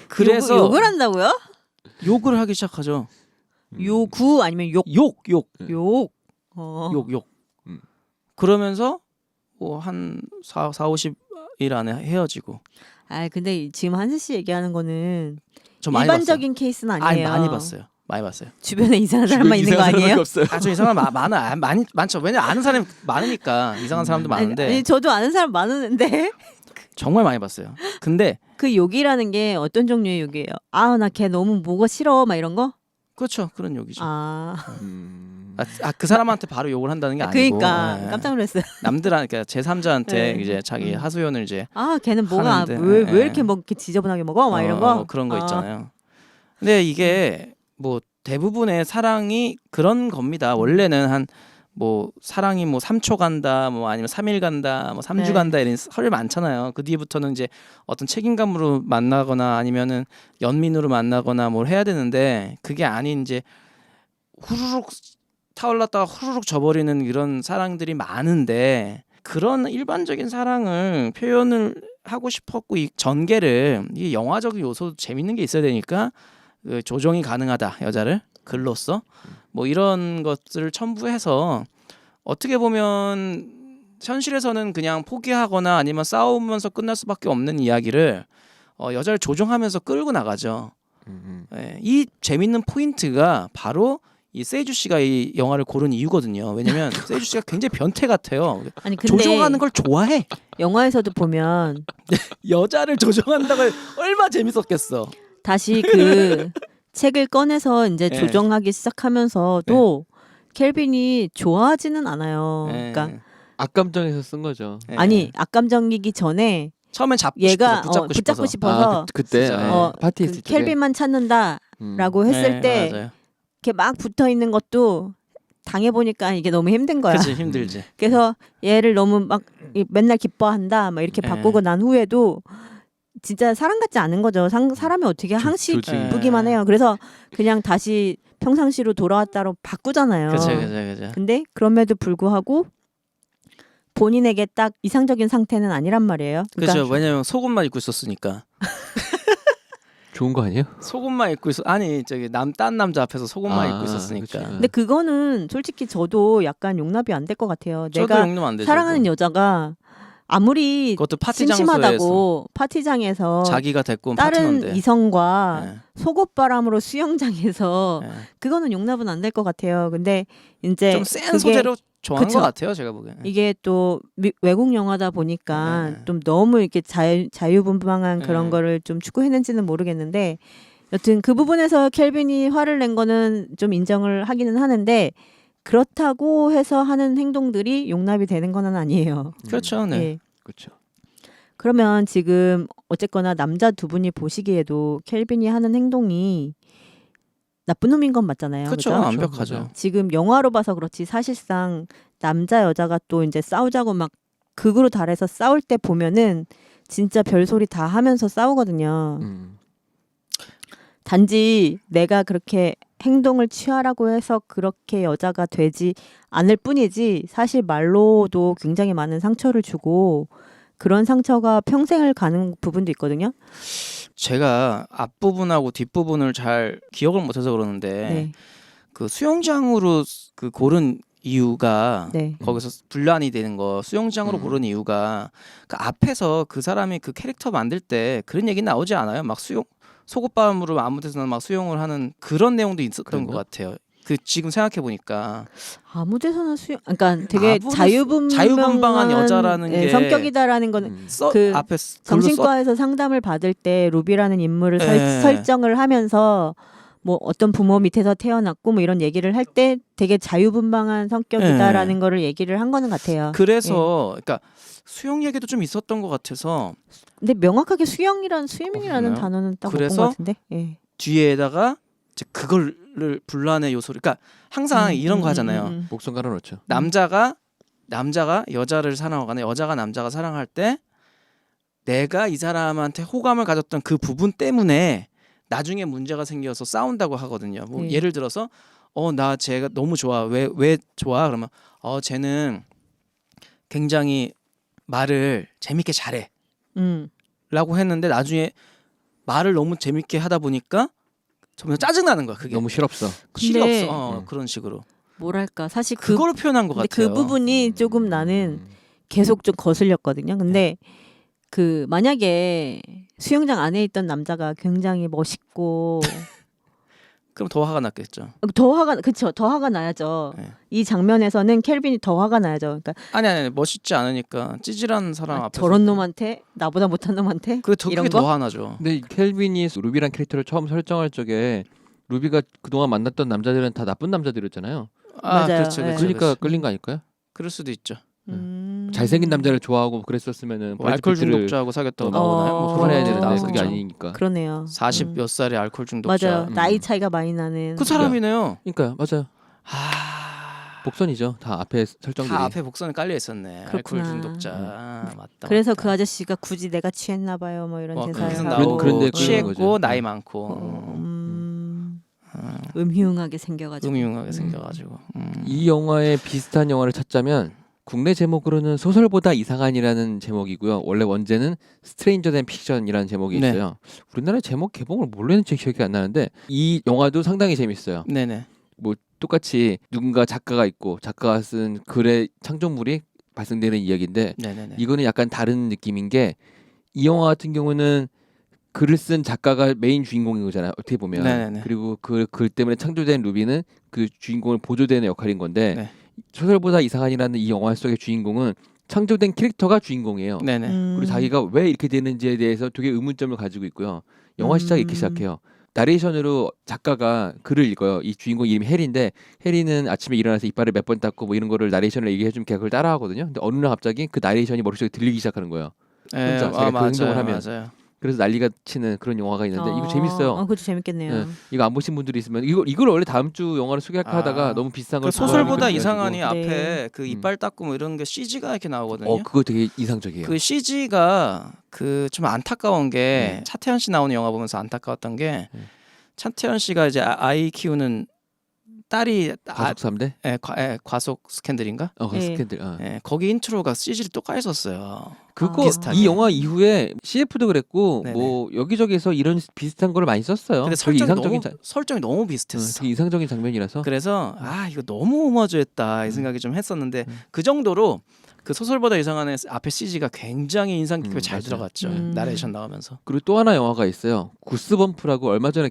그래서 욕을 한다고요? 욕을 하기 시작하죠. 요구 아니면 욕? 욕. 욕. 욕. 음. 그러면서 뭐 한 50일 안에 헤어지고. 아 근데 지금 한세 씨 얘기하는 거는 저 많이 일반적인 케이스는 봤어요. 아니에요. 많이 봤어요. 많이 봤어요. 주변에 이상한 사람만 있는 거 이상한 아니에요? 사람밖에 없어요. 저 이상한 사람 많죠. 왜냐 아는 사람이 많으니까 이상한 사람도 많은데 아니, 저도 아는 사람 많은데 정말 많이 봤어요. 근데 그 욕이라는 게 어떤 종류의 욕이에요? 아 나 걔 너무 뭐가 싫어 막 이런 거? 그렇죠. 그런 욕이죠. 아 그 사람한테 바로 욕을 한다는 게 아니고 그러니까 예. 깜짝 놀랐어요. 남들한테 제3자한테 네. 이제 자기 하소연을 이제 아 걔는 뭐가 하는데, 왜 예. 이렇게 뭐 이렇게 지저분하게 먹어? 막 이런 거? 뭐 그런 거 있잖아요. 근데 이게 뭐 대부분의 사랑이 그런 겁니다. 원래는 한 뭐 사랑이 뭐 3초 간다, 뭐 아니면 3일 간다, 뭐 3주 네. 간다 이런 설이 많잖아요. 그 뒤부터는 이제 어떤 책임감으로 만나거나 아니면은 연민으로 만나거나 뭘 해야 되는데 그게 아닌 이제 후루룩 타올랐다가 후루룩 져버리는 이런 사랑들이 많은데 그런 일반적인 사랑을 표현을 하고 싶었고 이 전개를 이 영화적인 요소 재밌는 게 있어야 되니까 그 조정이 가능하다 여자를 글로써 뭐 이런 것들을 첨부해서 어떻게 보면 현실에서는 그냥 포기하거나 아니면 싸우면서 끝날 수밖에 없는 이야기를 여자를 조종하면서 끌고 나가죠. 예, 이 재밌는 포인트가 바로 이 세이주 씨가 이 영화를 고른 이유거든요. 왜냐면 세이주 씨가 굉장히 변태 같아요. 아니 근데 조종하는 걸 좋아해. 영화에서도 보면 여자를 조종한다고 얼마나 재밌었겠어. 다시 그 책을 꺼내서 이제 네. 조정하기 시작하면서도 켈빈이 좋아하지는 않아요. 예. 그러니까 악감정에서 쓴 거죠. 예. 아니 악감정이기 전에 처음엔 잡고 얘가 싶어서 붙잡고 싶어서 그때 진짜. 파티 그 있을 때 켈빈만 찾는다라고 했을 예, 때 맞아요. 이렇게 막 붙어 있는 것도 당해 보니까 이게 너무 힘든 거야. 그치 힘들지. 그래서 얘를 너무 막 맨날 기뻐한다 막 이렇게 예. 바꾸고 난 후에도 진짜 사람 같지 않은 거죠. 사람이 어떻게 항시 좋지. 기쁘기만 해요. 그래서 그냥 다시 평상시로 돌아왔다로 바꾸잖아요. 그죠. 근데 그럼에도 불구하고 본인에게 딱 이상적인 상태는 아니란 말이에요. 그러니까 그죠. 왜냐면 속옷만 입고 있었으니까. 좋은 거 아니에요? 속옷만 입고 있어. 아니 저기 딴 남자 앞에서 속옷만 입고 있었으니까. 그치. 근데 그거는 솔직히 저도 약간 용납이 안 될 것 같아요. 저도 내가 용납 안 되죠. 사랑하는 여자가 아무리 그것도 파티 장소에서 심심하다고 파티장에서 자기가 데리고 온 다른 파트너인데. 이성과 예. 속옷바람으로 수영장에서 예. 그거는 용납은 안 될 것 같아요. 근데 이제 좀 센 그게 소재로 좋아하는 그쵸. 것 같아요. 제가 보기엔. 이게 또 외국 영화다 보니까 네. 좀 너무 이렇게 자유분방한 그런 네. 거를 좀 추구했는지는 모르겠는데 여튼 그 부분에서 켈빈이 화를 낸 거는 좀 인정을 하기는 하는데 그렇다고 해서 하는 행동들이 용납이 되는 건 아니에요. 그렇죠. 네. 예. 그렇죠. 그러면 지금 어쨌거나 남자 두 분이 보시기에도 켈빈이 하는 행동이 나쁜 놈인 건 맞잖아요. 그렇죠. 그죠? 완벽하죠. 지금 영화로 봐서 그렇지 사실상 남자 여자가 또 이제 싸우자고 막 극으로 달해서 싸울 때 보면은 진짜 별소리 다 하면서 싸우거든요. 단지 내가 그렇게 행동을 취하라고 해서 그렇게 여자가 되지 않을 뿐이지 사실 말로도 굉장히 많은 상처를 주고 그런 상처가 평생을 가는 부분도 있거든요. 제가 앞부분하고 뒷부분을 잘 기억을 못해서 그러는데 네. 그 수영장으로 그 고른 이유가 네. 거기서 분란이 되는 거 수영장으로 고른 이유가 그 앞에서 그 사람이 그 캐릭터 만들 때 그런 얘기 나오지 않아요? 막 속옷밤으로 아무 데서나 막 수영을 하는 그런 내용도 있었던 그런가? 것 같아요. 그 지금 생각해 보니까 아무 데서나 수영 그러니까 되게 아무데서 자유분방한 여자라는 게 성격이다라는 거는 그 앞에 정신과에서 상담을 받을 때 루비라는 인물을 설정을 하면서 뭐 어떤 부모 밑에서 태어났고 뭐 이런 얘기를 할 때 되게 자유분방한 성격이다라는 거를 얘기를 한 거는 같아요. 그래서 그러니까 수영 얘기도 좀 있었던 것 같아서 근데 명확하게 수영이라는 그러나요? 단어는 딱 못 본 그래서 것 같은데. 예. 뒤에다가 이제 그거를 분란의 요소를 그러니까 항상 이런 거 하잖아요. 목숨 깔아놓죠. 남자가 여자를 사랑하거나 여자가 남자가 사랑할 때 내가 이 사람한테 호감을 가졌던 그 부분 때문에 나중에 문제가 생겨서 싸운다고 하거든요. 뭐 네. 예를 들어서 나 쟤가 너무 좋아. 왜 좋아? 그러면 쟤는 굉장히 말을 재밌게 잘해. 라고 했는데 나중에 말을 너무 재밌게 하다 보니까 점점 짜증나는 거야. 그게 너무 실없어. 실이 근데 없어. 그런 식으로 뭐랄까 사실 그거를 표현한 것 근데 같아요. 그 부분이 조금 나는 계속 좀 거슬렸거든요. 근데 그 만약에 수영장 안에 있던 남자가 굉장히 멋있고 그럼 더 화가 났겠죠. 더 화가 나야죠. 네. 이 장면에서는 켈빈이 더 화가 나야죠. 그러니까 아니 멋있지 않으니까 찌질한 사람 앞에서 저런 놈한테 나보다 못한 놈한테 그게 이런 거 더 화나죠. 근데 켈빈이 루비란 캐릭터를 처음 설정할 적에 루비가 그동안 만났던 남자들은 다 나쁜 남자들이었잖아요. 맞아요. 그렇죠, 네. 그렇죠, 그러니까 그렇죠. 끌린 거 아닐까요? 그럴 수도 있죠. 잘생긴 남자를 좋아하고 그랬었으면은 뭐 알코올 브래드 피트를 중독자하고 사귀었다고 어, 나오나요? 뭐 그만해야 그런 되는데 나왔었죠. 그게 아니니까. 그러네요. 40 몇 살의 알코올 중독자. 맞아요. 나이 차이가 많이 나는. 그 사람이네요. 그러니까 맞아요. 아, 복선이죠. 다 앞에 설정들이. 다 앞에 복선이 깔려 있었네. 알코올 그렇구나. 중독자. 맞다. 그래서 맞다. 그 아저씨가 굳이 내가 취했나 봐요. 뭐 이런 거기서 대사를 그런- 나오고 그런데 끌리는 취했고 거죠. 나이 많고 음흉하게 생겨가지고. 음흉하게 생겨가지고. 이 영화에 비슷한 영화를 찾자면 국내 제목으로는 소설보다 이상한이라는 제목이고요. 원래 원제는 스트레인저 댄 픽션이라는 제목이 네. 있어요. 우리나라 제목 개봉을 뭘로 했는지 기억이 안 나는데 이 영화도 상당히 재밌어요. 네네. 뭐 똑같이 누군가 작가가 있고 작가가 쓴 글의 창조물이 발생되는 이야기인데 네네네. 이거는 약간 다른 느낌인 게 이 영화 같은 경우는 글을 쓴 작가가 메인 주인공인 거잖아요. 어떻게 보면. 네네네. 그리고 그 글 때문에 창조된 루비는 그 주인공을 보조되는 역할인 건데 네. 소설보다 이상한이라는 이 영화 속의 주인공은 창조된 캐릭터가 주인공이에요. 네네. 그리고 자기가 왜 이렇게 되는지에 대해서 되게 의문점을 가지고 있고요. 영화 시작이 이렇게 시작해요. 나레이션으로 작가가 글을 읽어요. 이 주인공 이름이 해리인데 해리는 아침에 일어나서 이빨을 몇 번 닦고 뭐 이런 거를 나레이션을 얘기해주면 걔가 그걸 따라하거든요. 근데 어느 날 갑자기 그 나레이션이 머릿속에 들리기 시작하는 거예요. 혼자 자기가 그 행동을 하면. 맞아요. 그래서 난리가 치는 그런 영화가 있는데 이거 재밌어요. 그것도 재밌겠네요. 네. 이거 안 보신 분들이 있으면 이걸 원래 다음 주 영화를 소개할까 하다가 너무 비싼 걸 그 소설보다 좋아하니까 이상하니 그래가지고. 앞에 그 이빨 닦고 뭐 이런 게 CG가 이렇게 나오거든요. 그거 되게 이상적이에요. 그 CG가 그 좀 안타까운 게 네. 차태현 씨 나오는 영화 보면서 안타까웠던 게 네. 차태현 씨가 이제 아이 키우는 딸이 과속 3대? 과속 스캔들인가? 예. 스캔들. 거기 인트로가 CG를 또 깔렸었어요. 그거 비슷하게. 이 영화 이후에 CF도 그랬고 네네. 뭐 여기저기서 이런 비슷한 거를 많이 썼어요. 근데 되게 설정이 너무 비슷했어. 되게 이상적인 장면이라서. 그래서 이거 너무 오마주했다 이 생각이 좀 했었는데 그 정도로 그 소설보다 이상한 앞에 CG가 굉장히 인상 깊게 잘 맞아요. 들어갔죠. 나레이션 나오면서. 그리고 또 하나 영화가 있어요. 구스범프라고 얼마 전에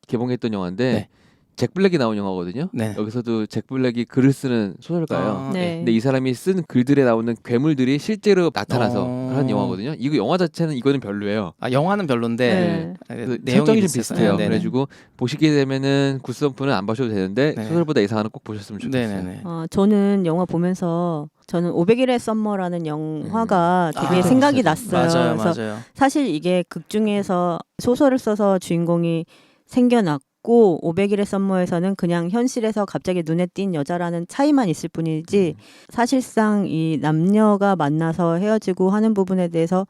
개봉했던 영화인데 네. 잭 블랙이 나온 영화거든요. 네. 여기서도 잭 블랙이 글을 쓰는 소설가예요. 네. 근데 이 사람이 쓴 글들에 나오는 괴물들이 실제로 나타나서 하는 영화거든요. 이거 영화 자체는 이거는 별로예요. 영화는 별론데 그 내용이 설정이 좀 비슷해서. 비슷해요. 네네. 그래가지고 보시게 되면은 구스범프는 안 보셔도 되는데 네. 소설보다 이상한은 꼭 보셨으면 좋겠어요. 네네네. 저는 영화 보면서 저는 500일의 썸머라는 영화가 되게 아, 생각이 비슷하죠. 났어요. 맞아요, 그래서 맞아요. 사실 이게 극 중에서 소설을 써서 주인공이 생겨났고 500일의 썸머에서는 그냥 현실에서 갑자기 눈에 띈 여자라는 차이만 있을 뿐이지 사실상 이 남녀가 만나서 헤어지고 하는 부분에 대해서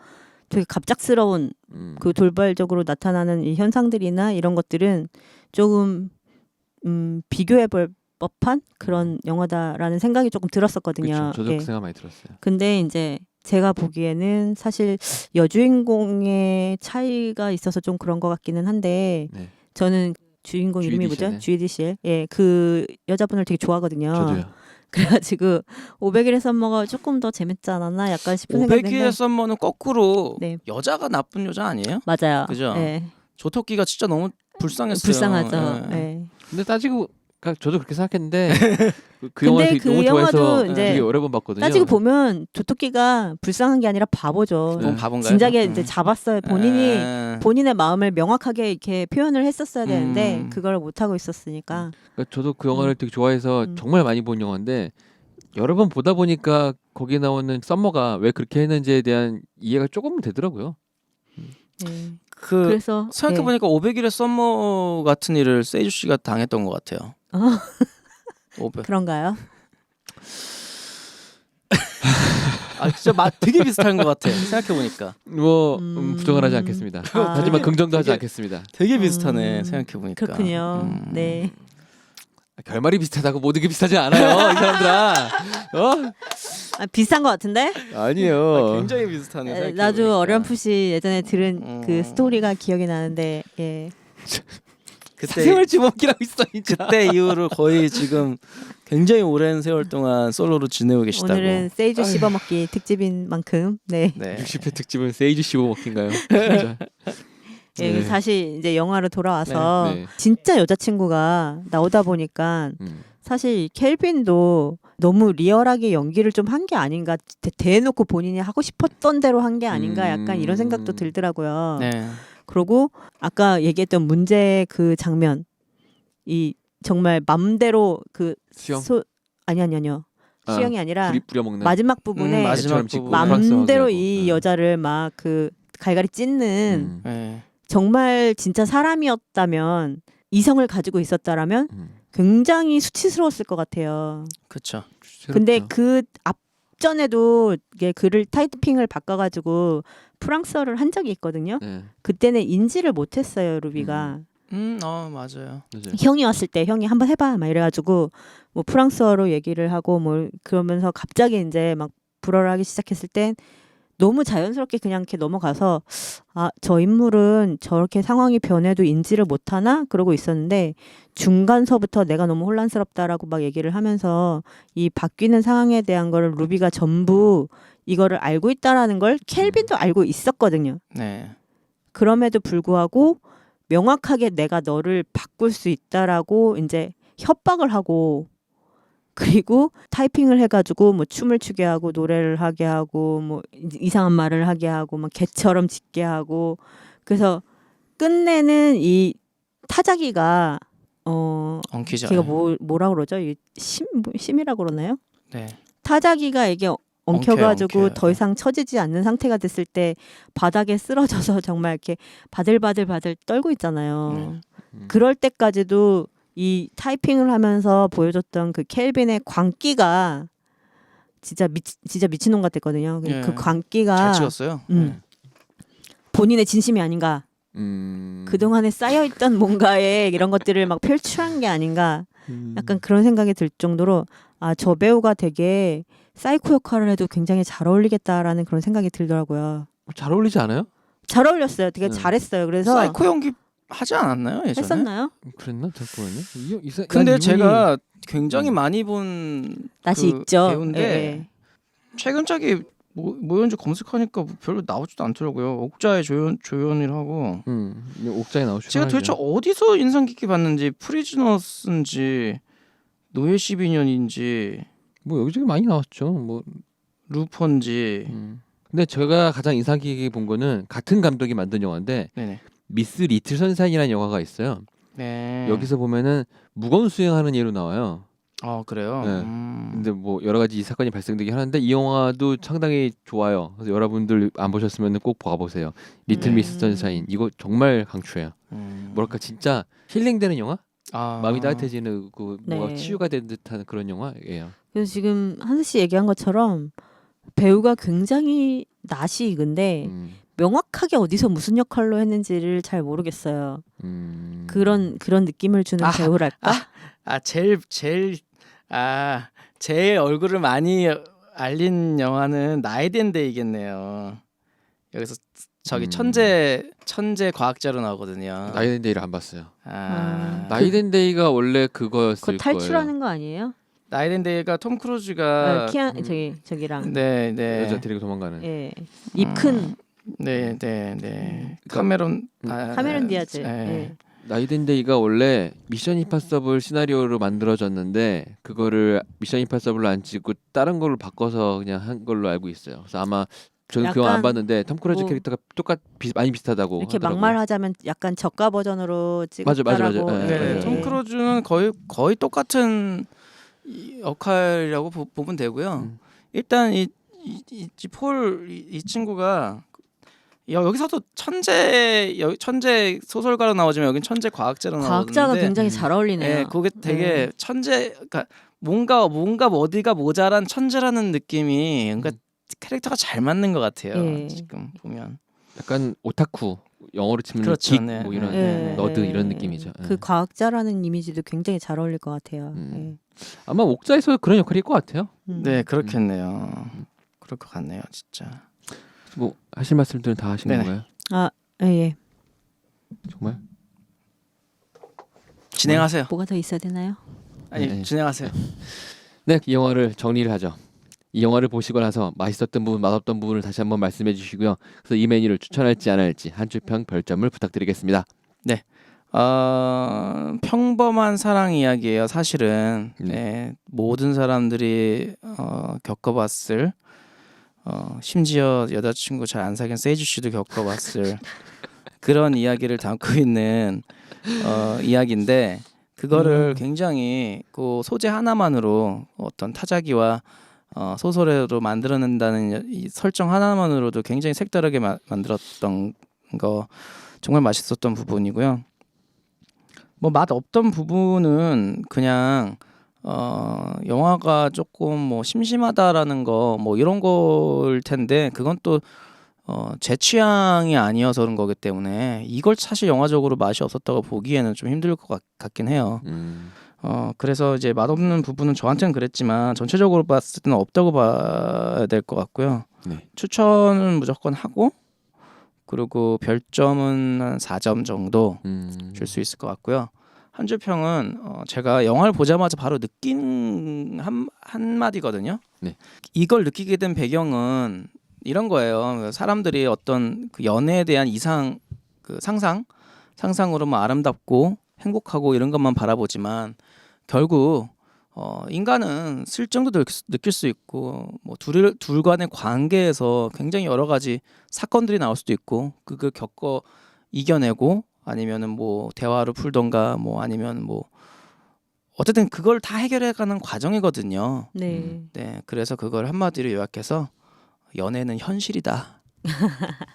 되게 갑작스러운 그 돌발적으로 나타나는 이 현상들이나 이런 것들은 조금 비교해볼 법한 그런 영화다라는 생각이 조금 들었었거든요. 그렇죠. 저도 예. 그 생각 많이 들었어요. 근데 이제 제가 보기에는 사실 여주인공의 차이가 있어서 좀 그런 것 같기는 한데 네. 저는 주인공 이름이 뭐죠? 주이디 주이디 실. 예, 그 여자분을 되게 좋아하거든요. 저도요. 그래가지고 500일의 썸머가 조금 더 재밌지 않았나 약간 싶은 생각이 500일의 드는데 썸머는 거꾸로 네. 여자가 나쁜 여자 아니에요? 맞아요. 그죠? 예. 조토끼가 진짜 너무 불쌍했어요. 불쌍하죠. 예. 예. 근데 따지고 그러니까 저도 그렇게 생각했는데 그 근데 영화를 되게 그 너무 좋아해서 영화도 이제 되게 여러 번 봤거든요. 따지고 보면 조토끼가 불쌍한 게 아니라 바보죠. 네. 바본가요? 진작에 이제 잡았어요. 본인이 아, 본인의 마음을 명확하게 이렇게 표현을 했었어야 되는데 음. 그걸 못 하고 있었으니까. 그러니까 저도 그 영화를 되게 좋아해서 음. 정말 많이 본 영화인데 여러 번 보다 보니까 거기에 나오는 썸머가 왜 그렇게 했는지에 대한 이해가 조금은 되더라고요. 네. 그 그래서 생각해 보니까 500일의 썸머 같은 일을 세이주 씨가 당했던 것 같아요. 어, 500. 그런가요? 아 진짜 되게 비슷한 것 같아. 생각해 보니까 뭐 음. 부정을 하지 않겠습니다. 아. 하지만 긍정도 하지 되게- 않겠습니다. 되게 비슷하네. 음. 생각해 보니까. 그렇군요. 네. 결말이 비슷하다고 모든 게 비슷하지 않아요, 이 사람들아. 어? 아, 비슷한 것 같은데? 아니에요. 굉장히 비슷하네. 생각해 나도 보니까. 어렴풋이 예전에 들은 그 스토리가 기억이 나는데 예. 그때 세월 지먹기라고 있어 진짜. 그때 이후로 거의 지금 굉장히 오랜 세월 동안 솔로로 지내고 계시다고. 오늘은 세이주 씹어먹기 특집인 만큼 네. 네. 60회 특집은 세이주 씹어 먹기인가요? 진짜. 예, 네. 다시 이제 영화로 돌아와서 네. 진짜 여자친구가 나오다 보니까 사실 켈빈도 너무 리얼하게 연기를 좀 한 게 아닌가 대놓고 본인이 하고 싶었던 대로 한 게 아닌가 약간 이런 생각도 들더라고요. 네. 그리고 아까 얘기했던 문제 그 장면 이 정말 맘대로 그 수영? 아니요 아, 수영이 아니라 부려먹는 마지막 부분에 마지막 배처럼 찍고 부분. 맘대로 프랑스어하고. 이 여자를 막 그 갈갈이 찢는 네. 정말 진짜 사람이었다면 이성을 가지고 있었다라면 굉장히 수치스러웠을 것 같아요. 그렇죠. 근데 그 앞전에도 이게 글을 타이핑을 바꿔가지고 프랑스어를 한 적이 있거든요. 네. 그때는 인지를 못했어요 루비가. 맞아요. 맞아요. 형이 왔을 때 형이 한번 해봐 막 이래가지고 뭐 프랑스어로 얘기를 하고 뭐 그러면서 갑자기 이제 막 불어를 하기 시작했을 땐 너무 자연스럽게 그냥 이렇게 넘어가서 아, 저 인물은 저렇게 상황이 변해도 인지를 못하나 그러고 있었는데 중간서부터 내가 너무 혼란스럽다라고 막 얘기를 하면서 이 바뀌는 상황에 대한 거를 루비가 전부 이거를 알고 있다라는 걸 켈빈도 알고 있었거든요. 네. 그럼에도 불구하고 명확하게 내가 너를 바꿀 수 있다라고 이제 협박을 하고 그리고 타이핑을 해가지고 뭐 춤을 추게 하고 노래를 하게 하고 뭐 이상한 말을 하게 하고 막 개처럼 짖게 하고 그래서 끝내는 이 타자기가 엉키죠. 걔가 뭐라 그러죠? 심이라고 그러나요? 네. 타자기가 이게 엉켜가지고 엉켜요. 더 이상 처지지 않는 상태가 됐을 때 바닥에 쓰러져서 정말 이렇게 바들바들 떨고 있잖아요. 그럴 때까지도 이 타이핑을 하면서 보여줬던 그 켈빈의 광기가 진짜 미친놈 같았거든요. 예. 그 광기가 잘 찍었어요. 본인의 진심이 아닌가. 음. 그동안에 쌓여있던 뭔가의 이런 것들을 막 표출한 게 아닌가. 약간 그런 생각이 들 정도로 아, 저 배우가 되게 사이코 역할을 해도 굉장히 잘 어울리겠다라는 그런 생각이 들더라고요. 잘 어울리지 않아요? 잘 어울렸어요. 되게 네. 잘했어요. 그래서 사이코 연기 하지 않았나요 예전에? 했었나요? 그랬나? 잠깐만요. 근데 난 이분이- 제가 굉장히 많이 본 낯이 그 있죠. 배우인데 예. 최근작이 뭐였는지 검색하니까 별로 나오지도 않더라고요. 옥자의 조연이라고. 옥자에 나오시죠. 제가 도대체 어디서 인상 깊게 봤는지 프리즈너스인지 노예 12년인지 뭐 여기저기 많이 나왔죠. 뭐 루퍼인지. 근데 제가 가장 인상 깊게 본 거는 같은 감독이 만든 영화인데 네네. 미스 리틀 선샤인이라는 영화가 있어요. 네. 여기서 보면은 무거운 수행하는 예로 나와요. 그래요. 네. 근데 뭐 여러 가지 사건이 발생되긴 하는데 이 영화도 상당히 좋아요. 그래서 여러분들 안 보셨으면 꼭 봐보세요. 리틀 미스 선샤인 이거 정말 강추해요. 뭐랄까 진짜 힐링되는 영화? 마음이 따뜻해지는 그 뭐가 네. 치유가 된 듯한 그런 영화예요. 그래서 지금 한스 씨 얘기한 것처럼 배우가 굉장히 낯이 익은데 명확하게 어디서 무슨 역할로 했는지를 잘 모르겠어요. 그런 느낌을 주는 배우랄까? 제일 얼굴을 많이 알린 영화는 나이덴데이겠네요. 여기서 저기 천재 과학자로 나오거든요. 나이덴데이를 안 봤어요. 아. 나이덴데이가 원래 그거였을 그거 거예요. 탈출하는 거 아니에요? 나이덴데이가 톰 크루즈가 저기랑 네. 여자 데리고 도망가는. 예. 입 큰 네. 카메론 카메론 디아즈. 네. 예. 나이덴데이가 원래 미션 임파서블 시나리오로 만들어졌는데 그거를 미션 임파서블로 안 찍고 다른 걸로 바꿔서 그냥 한 걸로 알고 있어요. 그래서 아마 저는 그거 안 약간 봤는데 톰 크루즈 뭐 캐릭터가 많이 비슷하다고 이렇게 하더라고요. 막말하자면 약간 저가 버전으로 맞아, 찍었다라고. 맞아. 네, 네. 톰 크루즈는 거의 똑같은 이 역할이라고 보면 되고요. 일단 이 친구가 여기서도 천재 소설가로 나오지만 여긴 천재 과학자로 과학자가 나오는데 굉장히 잘 어울리네요. 네, 그게 되게 네. 천재, 그러니까 뭔가 어디가 모자란 천재라는 느낌이, 그러니까 캐릭터가 잘 맞는 것 같아요. 예. 지금 보면. 약간 오타쿠 영어로 치면 그렇죠. 긱 네, 뭐 이런 네, 너드 네. 이런 느낌이죠. 그 예. 과학자라는 이미지도 굉장히 잘 어울릴 것 같아요. 아마 옥자에서 그런 역할일 것 같아요. 네, 그렇겠네요. 그럴 것 같네요, 진짜. 뭐 하실 말씀들은 다 하신 네네. 건가요? 예. 정말? 진행하세요. 뭐가 더 있어야 되나요? 아니, 네. 진행하세요. 네, 이 영화를 정리를 하죠. 이 영화를 보시고 나서 맛있었던 부분, 맛없던 부분을 다시 한번 말씀해 주시고요. 그래서 이 메뉴를 추천할지 안 할지 한 줄평 별점을 부탁드리겠습니다. 평범한 사랑 이야기예요. 사실은 네, 모든 사람들이 겪어봤을, 심지어 여자친구 잘 안 사귄 세이주 씨도 겪어봤을 그런 이야기를 담고 있는 이야기인데, 그거를 굉장히 그 소재 하나만으로 어떤 타자기와 소설로 만들어낸다는 이 설정 하나만으로도 굉장히 색다르게 만들었던 거, 정말 맛있었던 부분이고요. 뭐 맛 없던 부분은 그냥 영화가 조금 뭐 심심하다라는 거 뭐 이런 거일 텐데, 그건 또 제 취향이 아니어서 그런 거기 때문에 이걸 사실 영화적으로 맛이 없었다고 보기에는 좀 힘들 것 같긴 해요. 그래서 이제 맛없는 부분은 저한테는 그랬지만 전체적으로 봤을 때는 없다고 봐야 될 것 같고요. 네. 추천은 무조건 하고, 그리고 별점은 한 4점 정도 줄 수 있을 것 같고요. 한 줄 평은 제가 영화를 보자마자 바로 느낀 한마디거든요. 네. 이걸 느끼게 된 배경은 이런 거예요. 사람들이 어떤 그 연애에 대한 상상으로 뭐 아름답고 행복하고 이런 것만 바라보지만, 결국 인간은 슬정도 느낄 수 있고, 뭐 둘 간의 관계에서 굉장히 여러 가지 사건들이 나올 수도 있고, 그걸 겪어 이겨내고, 아니면은 뭐 대화로 풀던가, 뭐 아니면 뭐 어쨌든 그걸 다 해결해가는 과정이거든요. 네. 네, 그래서 그걸 한마디로 요약해서 연애는 현실이다.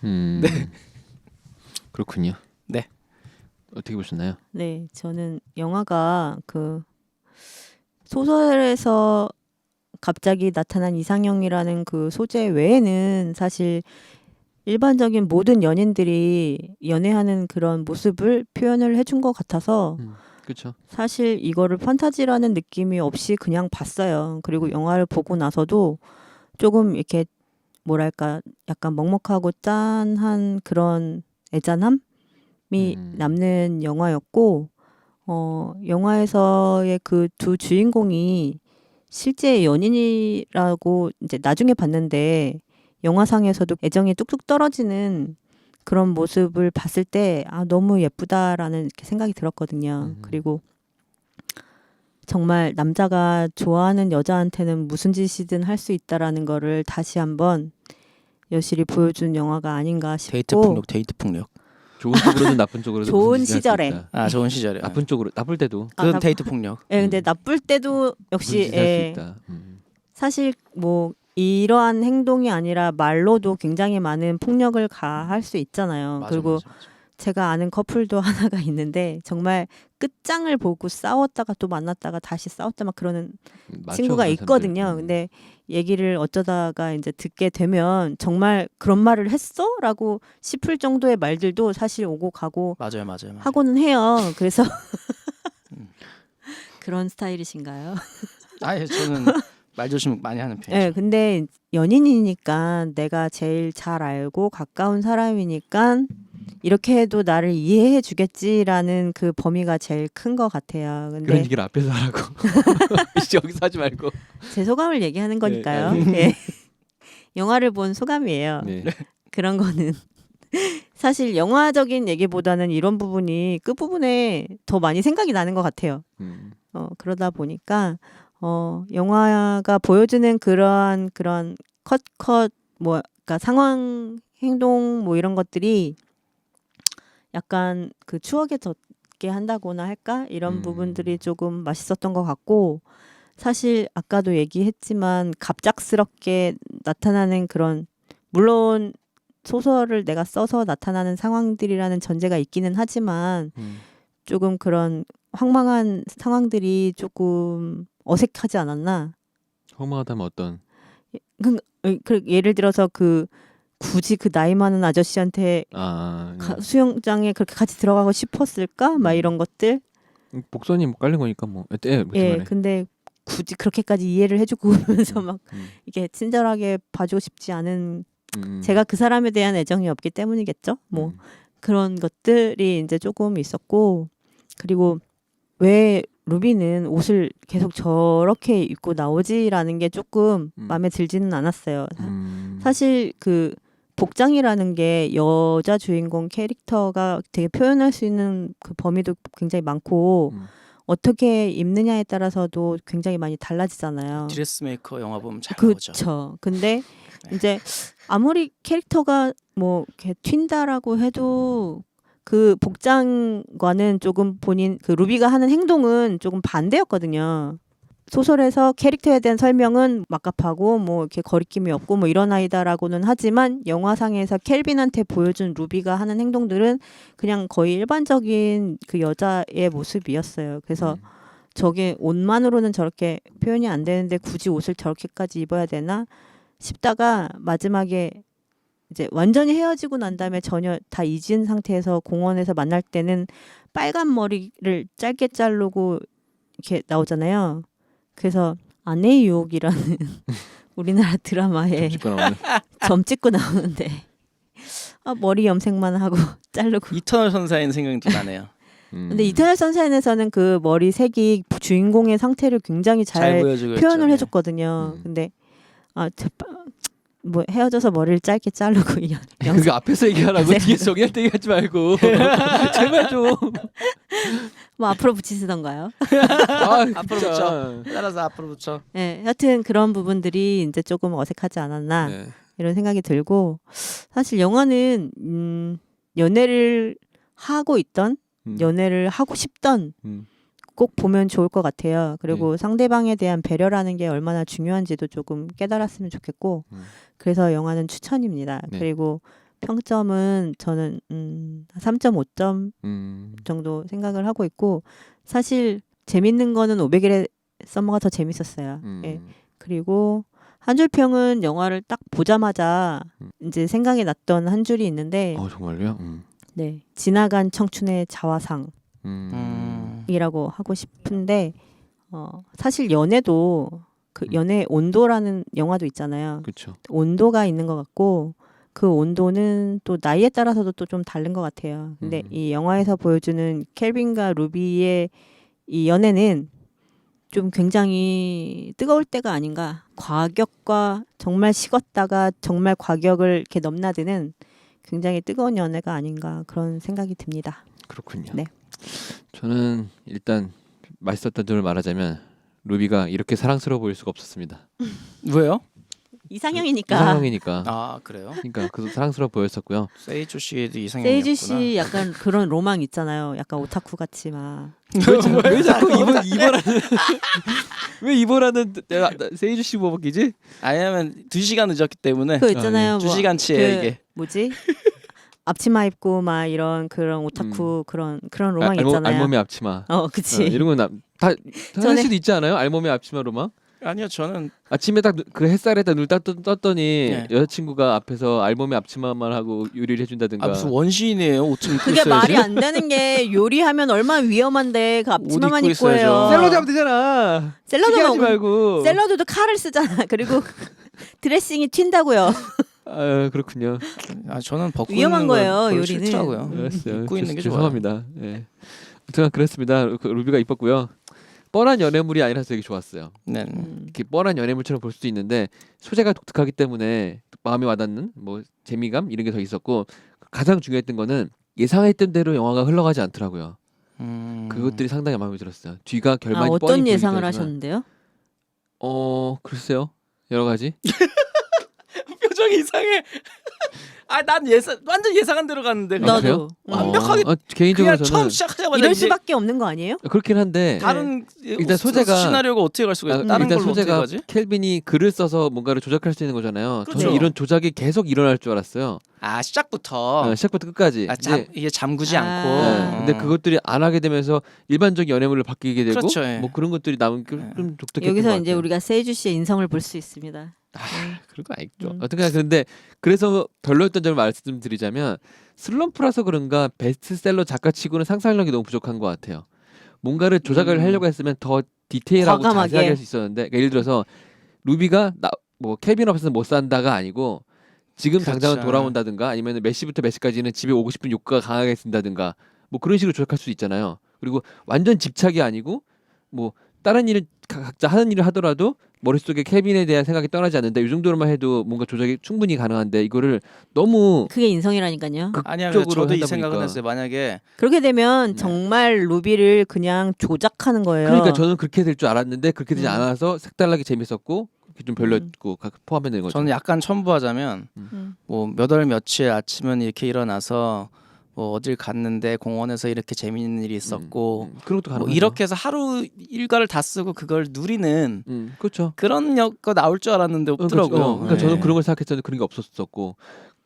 네. 그렇군요. 네. 어떻게 보셨나요? 네, 저는 영화가 그 소설에서 갑자기 나타난 이상형이라는 그 소재 외에는 사실 일반적인 모든 연인들이 연애하는 그런 모습을 표현을 해준 것 같아서 그렇죠. 사실 이거를 판타지라는 느낌이 없이 그냥 봤어요. 그리고 영화를 보고 나서도 조금 이렇게 뭐랄까 약간 먹먹하고 짠한 그런 애잔함이 남는 영화였고, 영화에서의 그 두 주인공이 실제 연인이라고 이제 나중에 봤는데, 영화상에서도 애정이 뚝뚝 떨어지는 그런 모습을 봤을 때 너무 예쁘다라는 이렇게 생각이 들었거든요. 그리고 정말 남자가 좋아하는 여자한테는 무슨 짓이든 할 수 있다라는 거를 다시 한번 여실히 보여준 영화가 아닌가 싶고, 데이트 폭력. 좋은 쪽으로든 나쁜 쪽으로든 좋은 무슨 짓을 할수 시절에. 있다. 좋은 시절에. 나쁜 쪽으로 나쁠 때도 그건 데이트 폭력. 예, 근데 나쁠 때도 역시 무슨 짓을 할수 있다. 사실 뭐 이러한 행동이 아니라 말로도 굉장히 많은 폭력을 가할 수 있잖아요. 그리고 제가 아는 커플도 하나가 있는데 정말 끝장을 보고 싸웠다가 또 만났다가 다시 싸웠다 막 그러는 친구가 있거든요. 근데 얘기를 어쩌다가 이제 듣게 되면 정말 그런 말을 했어? 라고 싶을 정도의 말들도 사실 오고 가고 맞아요. 하고는 해요. 그래서 그런 스타일이신가요? 저는 말 조심 많이 하는 편이죠. 네, 근데 연인이니까 내가 제일 잘 알고 가까운 사람이니까 이렇게 해도 나를 이해해 주겠지라는 그 범위가 제일 큰 것 같아요. 그런 근데 얘기를 앞에서 하라고. 여기서 하지 말고. 제 소감을 얘기하는 거니까요. 네. 예. 영화를 본 소감이에요. 네. 그런 거는 사실 영화적인 얘기보다는 이런 부분이 끝부분에 더 많이 생각이 나는 것 같아요. 그러다 보니까 영화가 보여주는 그러한 그런 컷 뭐 그러니까 상황 행동 뭐 이런 것들이 약간 그 추억에 젖게 한다거나 할까 이런 부분들이 조금 맛있었던 것 같고 사실 아까도 얘기했지만 갑작스럽게 나타나는 그런 물론 소설을 내가 써서 나타나는 상황들이라는 전제가 있기는 하지만 조금 그런 황망한 상황들이 조금 어색하지 않았나? 허무하다면 어떤? 예를 들어서 그 굳이 그 나이 많은 아저씨한테 수영장에 그렇게 같이 들어가고 싶었을까? 막 이런 것들. 복선이 뭐 깔린 거니까 뭐. 예, 근데 굳이 그렇게까지 이해를 해주고 오면서 막 이게 친절하게 봐주고 싶지 않은 제가 그 사람에 대한 애정이 없기 때문이겠죠. 뭐 그런 것들이 이제 조금 있었고 그리고 왜 루비는 옷을 계속 저렇게 입고 나오지라는 게 조금 마음에 들지는 않았어요. 사실 그 복장이라는 게 여자 주인공 캐릭터가 되게 표현할 수 있는 그 범위도 굉장히 많고 어떻게 입느냐에 따라서도 굉장히 많이 달라지잖아요. 드레스메이커 영화 보면 잘 나오죠. 그렇죠. 근데 이제 아무리 캐릭터가 뭐 이렇게 튄다라고 해도 그 복장과는 조금 본인 그 루비가 하는 행동은 조금 반대였거든요. 소설에서 캐릭터에 대한 설명은 막갑하고 뭐 이렇게 거리낌이 없고 뭐 이런 아이다라고는 하지만 영화상에서 켈빈한테 보여준 루비가 하는 행동들은 그냥 거의 일반적인 그 여자의 모습이었어요. 그래서 저게 옷만으로는 저렇게 표현이 안 되는데 굳이 옷을 저렇게까지 입어야 되나 싶다가 마지막에 이제 완전히 헤어지고 난 다음에 전혀 다 잊은 상태에서 공원에서 만날 때는 빨간 머리를 짧게 자르고 이렇게 나오잖아요. 그래서 아내의 유혹이라는 우리나라 드라마에 점 찍고 나오는데 머리 염색만 하고 자르고 이터널 선사인 생각이 또 나네요. 근데 이터널 선샤인에서는 그 머리 색이 주인공의 상태를 굉장히 잘 보여주고 표현을 있죠. 해줬거든요. 근데 뭐 헤어져서 머리를 짧게 자르고 그게 앞에서 얘기하라고 네. 뒤에서 정리할 때 얘기하지 말고 제발 좀. 뭐 앞으로 붙이시던가요? 앞으로 붙여. 따라서 앞으로 붙여. 네, 하여튼 그런 부분들이 이제 조금 어색하지 않았나 네. 이런 생각이 들고 사실 영화는 연애를 하고 있던 연애를 하고 싶던 꼭 보면 좋을 것 같아요. 그리고 상대방에 대한 배려라는 게 얼마나 중요한지도 조금 깨달았으면 좋겠고 그래서 영화는 추천입니다. 네. 그리고 평점은 저는 3.5점 정도 생각을 하고 있고 사실 재밌는 거는 500일의 썸머가 더 재밌었어요. 예. 그리고 한 줄 평은 영화를 딱 보자마자 이제 생각이 났던 한 줄이 있는데 정말요? 네, 지나간 청춘의 자화상 이라고 하고 싶은데 사실 연애도 그 연애 온도라는 영화도 있잖아요. 그렇죠. 온도가 있는 것 같고 그 온도는 또 나이에 따라서도 또 좀 다른 것 같아요. 근데 이 영화에서 보여주는 켈빈과 루비의 이 연애는 좀 굉장히 뜨거울 때가 아닌가. 과격과 정말 식었다가 정말 과격을 이렇게 넘나드는 굉장히 뜨거운 연애가 아닌가 그런 생각이 듭니다. 그렇군요. 네. 저는 일단 맛있었던 점을 말하자면 루비가 이렇게 사랑스러워 보일 수가 없었습니다. 왜요? 이상형이니까. 이상형이니까. 아 그래요? 그러니까 그래서 사랑스러워 보였었고요. 세이주 씨도 이상형이었구나. 세이주 씨 약간 그런 로망 있잖아요. 약간 오타쿠 같이 막. 왜 자꾸 이보라는 왜 이보라는 세이주 씨 뭐 바뀌지? 아니면 2시간 늦었기 때문에 그 있잖아요. 두 뭐, 시간치에 이게 뭐지? 앞치마 입고 막 이런 그런 오타쿠 그런 로망 있잖아요. 알몸에 앞치마. 그치. 이런 건 다할 전에- 수도 있지 않아요? 알몸에 앞치마 로망? 아니요 저는 아침에 딱 그 햇살에다 눈 떴더니 네. 여자친구가 앞에서 알몸에 앞치마만 하고 요리를 해준다든가. 무슨 원시인이에요. 옷 좀 입고 그게 있어야지. 말이 안 되는 게 요리하면 얼마나 위험한데 그 앞치마만 옷 입고 입고 해요. 있어야죠. 샐러드 하면 되잖아. 샐러드 찌개 하지 먹- 말고. 샐러드도 칼을 쓰잖아. 그리고 드레싱이 튄다고요. 아 그렇군요. 저는 벗고 위험한 있는 거 거예요, 별로 요리는. 싫더라고요. 알았어요. 입고 있는 게 좋아요. 죄송합니다. 예. 아무튼 그렇습니다. 그 루비가 이뻤고요. 뻔한 연애물이 아니라서 되게 좋았어요. 네. 이렇게 뻔한 연애물처럼 볼 수도 있는데 소재가 독특하기 때문에 마음에 와닿는 뭐 재미감 이런 게 더 있었고 가장 중요했던 거는 예상했던 대로 영화가 흘러가지 않더라고요. 음. 그것들이 상당히 마음에 들었어요. 뒤가 결말이 뻔히 어떤 보이기도 예상을 하지만. 하셨는데요? 글쎄요. 여러 가지. 표정이 이상해. 난 완전 예상한 대로 갔는데. 아, 그래요? 나도. 완벽하게 개인적으로 그냥 저는 처음 시작하자마자 이럴 이제 수밖에 없는 거 아니에요? 그렇긴 한데 다른 일단 소재가- 시나리오가 어떻게 갈 수가 있어? 다른 일단 걸로 어떻게 소재가 가지? 켈빈이 글을 써서 뭔가를 조작할 수 있는 거잖아요. 그렇죠. 저는 이런 조작이 계속 일어날 줄 알았어요. 시작부터 시작부터 끝까지. 이게 잠그지 아. 않고. 네, 근데 그것들이 안 하게 되면서 일반적인 연애물로 바뀌게 되고 그렇죠, 예. 뭐 그런 것들이 남은 게 좀 독특했던 것 여기서 같아요. 이제 우리가 세주 씨의 인성을 볼 수 있습니다. 그런 거 아니죠. 음. 어떻게 그런데 그래서 별로였던 점을 말씀드리자면 슬럼프라서 그런가 베스트셀러 작가치고는 상상력이 너무 부족한 것 같아요. 뭔가를 조작을 하려고 했으면 더 디테일하고 과감하게. 자세하게 할 수 있었는데 그러니까 예를 들어서 루비가 뭐 케빈 없어서 못 산다가 아니고 지금 당장은 그렇죠. 돌아온다든가 아니면 몇 시부터 몇 시까지는 집에 오고 싶은 욕구가 강하게 쓴다든가 뭐 그런 식으로 조작할 수 있잖아요. 그리고 완전 집착이 아니고 뭐 다른 일을 각자 하는 일을 하더라도 머릿속에 케빈에 대한 생각이 떠나지 않는다. 이 정도로만 해도 뭔가 조작이 충분히 가능한데 이거를 너무 그게 인성이라니까요. 아니야. 극적으로 저도 이 하다 생각은 보니까. 했어요. 만약에 그렇게 되면 네. 정말 루비를 그냥 조작하는 거예요. 그러니까 저는 그렇게 될 줄 알았는데 그렇게 되지 음. 않아서 색달라게 재밌었고 좀 별로였고 포함되는 거죠. 저는 약간 첨부하자면 음. 뭐 몇 월 며칠 아침은 이렇게 일어나서 뭐 어딜 갔는데 공원에서 이렇게 재미있는 일이 있었고 그런 것도 뭐 가능하죠. 이렇게 해서 하루 일과를 다 쓰고 그걸 누리는 그렇죠. 그런 거 나올 줄 알았는데 없더라고요. 그러니까 저는 그런 걸 생각했었는데 그런 게 없었었고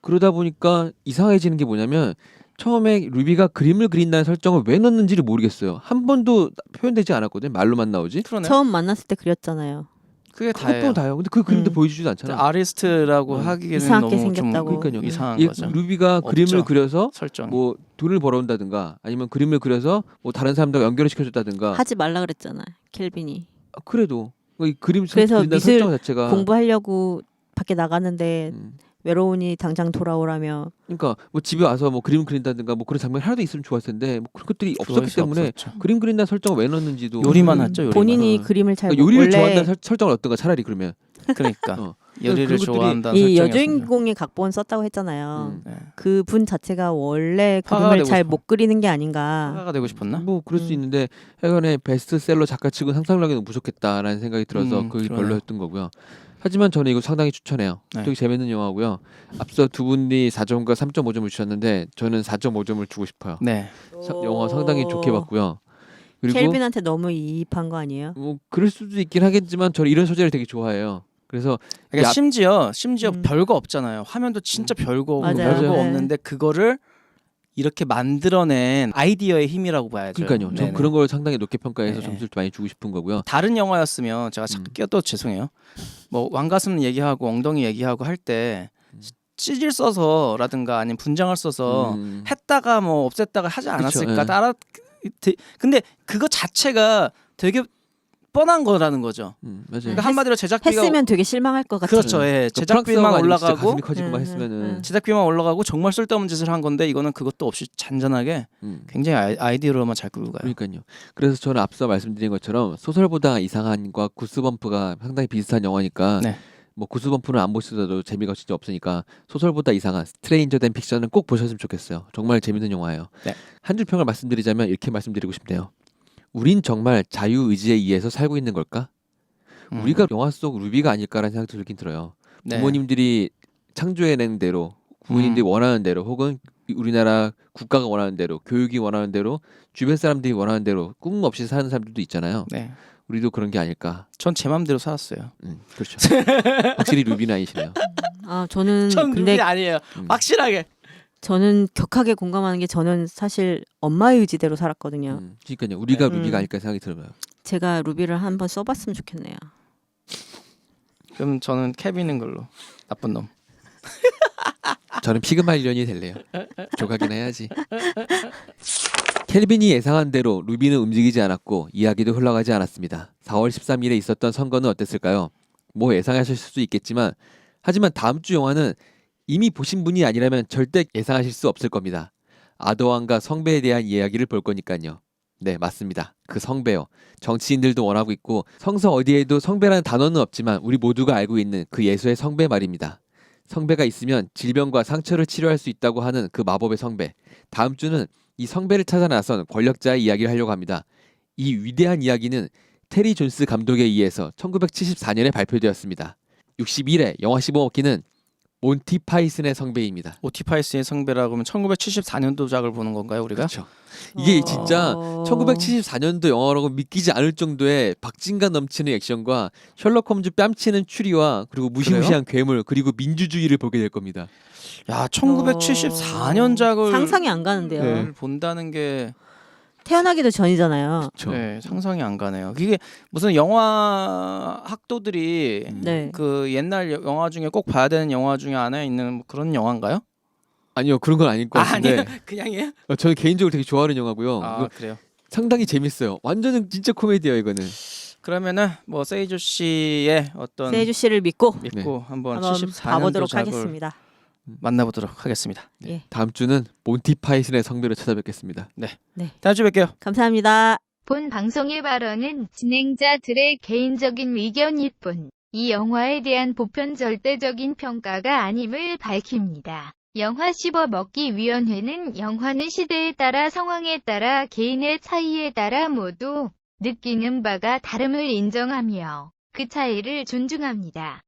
그러다 보니까 이상해지는 게 뭐냐면 처음에 루비가 그림을 그린다는 설정을 왜 넣는지를 모르겠어요. 한 번도 표현되지 않았거든요. 말로만 나오지. 그러네. 처음 만났을 때 그렸잖아요. 그게 다예요. 그것도 다요. 근데 그 그림도 음. 보여주지도 않잖아. 아리스트라고 하기에는 이상하게 너무 생겼다고. 좀 그러니까요. 이상한 이 거죠. 루비가 없죠. 그림을 그려서 설정. 뭐 돈을 벌어온다든가 아니면 그림을 그려서 뭐 다른 사람들과 연결을 시켜줬다든가 하지 말라 그랬잖아. 켈빈이. 그래도 이 그림 그래서 그린다는 미술 설정 자체가 공부하려고 밖에 나가는데 음. 외로우니 당장 돌아오라며. 그러니까 뭐 집에 와서 뭐 그림 그린다든가 뭐 그런 장면이 하나도 있으면 좋았을 텐데 뭐 그런 것들이 없었기 그럴 수 때문에 없었죠. 그림 그린다는 설정을 왜 넣었는지도 요리만 음. 했죠. 요리만. 본인이 어. 그림을 잘 그러니까 요리를 원래 좋아한다는 설정을 어떤가 차라리 그러면 그러니까 어. 요리를 그런 것들이 좋아한다는 이 설정이었습니다. 여주인공의 각본 썼다고 했잖아요. 음. 네. 그 분 자체가 원래 화가가 그림을 되고 잘 싶어. 못 그리는 게 아닌가. 화가가 되고 싶었나? 뭐 그럴 수 음. 있는데 하여간에 베스트셀러 작가치고 상상력이 너무 부족했다라는 생각이 들어서 그게 그러네요. 별로였던 거고요. 하지만 저는 이거 상당히 추천해요. 네. 되게 재밌는 영화고요. 앞서 두 분이 4점과 3.5점을 주셨는데 저는 4.5점을 주고 싶어요. 네. 영화 상당히 좋게 봤고요. 그리고 켈빈한테 너무 이입한 거 아니에요? 뭐 그럴 수도 있긴 하겠지만 저는 이런 소재를 되게 좋아해요. 그래서 그러니까 야- 심지어 음. 별거 없잖아요. 화면도 진짜 별거 없고 맞아요. 별거 네. 없는데 그거를 이렇게 만들어낸 아이디어의 힘이라고 봐야죠. 그러니까요. 저는 네네. 그런 걸 상당히 높게 평가해서 네. 점수를 많이 주고 싶은 거고요. 다른 영화였으면 제가 자꾸 끼어도 죄송해요. 뭐 왕가슴 얘기하고 엉덩이 얘기하고 할 때 찌질 써서라든가 아니면 분장을 써서 음. 했다가 뭐 없앴다가 하지 않았을까? 예. 근데 그거 자체가 되게 뻔한 거라는 거죠. 맞아요. 그러니까 한마디로 제작비가 했으면 되게 실망할 것 같아요. 그렇죠. 예. 그러니까 제작비만 프랑스어가 아니면 진짜 올라가고 가슴이 커지고만 했으면은 제작비만 올라가고 정말 쓸데없는 짓을 한 건데 이거는 그것도 없이 잔잔하게 굉장히 아이디어로만 잘 끌고 가요. 그러니까요. 그래서 저는 앞서 말씀드린 것처럼 소설보다 이상한과 구스범프가 상당히 비슷한 영화니까 네. 뭐 구스범프는 안 보시더라도 재미가 진짜 없으니까 소설보다 이상한 스트레인저 댄 픽션은 꼭 보셨으면 좋겠어요. 정말 재밌는 영화예요. 네. 한 줄 평을 말씀드리자면 이렇게 말씀드리고 싶네요. 우린 정말 자유의지에 의해서 살고 있는 걸까? 우리가 영화 속 루비가 아닐까라는 생각이 들긴 들어요. 네. 부모님들이 창조해낸 대로 부모님들이 원하는 대로 혹은 우리나라 국가가 원하는 대로 교육이 원하는 대로 주변 사람들이 원하는 대로 꿈 없이 사는 사람들도 있잖아요. 네. 우리도 그런 게 아닐까. 전 제 맘대로 살았어요. 그렇죠. 확실히 루비는 아니시네요. 아 저는 전 근데 루비 아니에요. 확실하게. 저는 격하게 공감하는 게 저는 사실 엄마의 의지대로 살았거든요. 그러니까요. 우리가 네. 루비가 아닐까 생각이 들어요. 제가 루비를 한번 써봤으면 좋겠네요. 그럼 저는 케빈인 걸로. 나쁜 놈. 저는 피그말리언이 될래요. 조각이나 해야지. 켈빈이 예상한 대로 루비는 움직이지 않았고 이야기도 흘러가지 않았습니다. 4월 13일에 있었던 선거는 어땠을까요? 뭐 예상하실 수도 있겠지만 하지만 다음 주 영화는 이미 보신 분이 아니라면 절대 예상하실 수 없을 겁니다. 아더왕과 성배에 대한 이야기를 볼 거니까요. 네, 맞습니다. 그 성배요. 정치인들도 원하고 있고 성서 어디에도 성배라는 단어는 없지만 우리 모두가 알고 있는 그 예수의 성배 말입니다. 성배가 있으면 질병과 상처를 치료할 수 있다고 하는 그 마법의 성배. 다음 주는 이 성배를 찾아 나선 권력자의 이야기를 하려고 합니다. 이 위대한 이야기는 테리 존스 감독에 의해서 1974년에 발표되었습니다. 61회 영화 15먹기는 몬티 파이슨의 성배입니다. 오티파이스의 성배라고 하면 1974년도작을 보는 건가요, 우리가? 그렇죠. 이게 진짜 어. 1974년도 영화라고 믿기지 않을 정도의 박진감 넘치는 액션과 셜록 홈즈 뺨치는 추리와 그리고 무시무시한 괴물 그리고 민주주의를 보게 될 겁니다. 야, 1974년작을 상상이 안 가는데요. 네. 본다는 게 태어나기도 전이잖아요. 그렇죠. 네, 상상이 안 가네요. 이게 무슨 영화 학도들이 네. 그 옛날 영화 중에 꼭 봐야 되는 영화 중에 하나에 있는 뭐 그런 영화인가요? 아니요, 그런 건 아닐 것 같은데 아니요, 그냥이에요? 저는 개인적으로 되게 좋아하는 영화고요. 아, 이거 그래요. 상당히 재밌어요. 완전히 진짜 코미디예요, 이거는. 그러면은 뭐 세이주 씨의 어떤 세이주 씨를 믿고 믿고 한번 한번 74년도 봐보도록 작을 하겠습니다. 만나보도록 하겠습니다. 예. 다음 주는 몬티 파이슨의 성배로 찾아뵙겠습니다. 다음 주에 뵐게요. 감사합니다. 본 방송의 발언은 진행자들의 개인적인 의견일 뿐, 이 영화에 대한 보편 절대적인 평가가 아님을 밝힙니다. 영화 씹어먹기 위원회는 영화는 시대에 따라 상황에 따라 개인의 차이에 따라 모두 느끼는 바가 다름을 인정하며 그 차이를 존중합니다.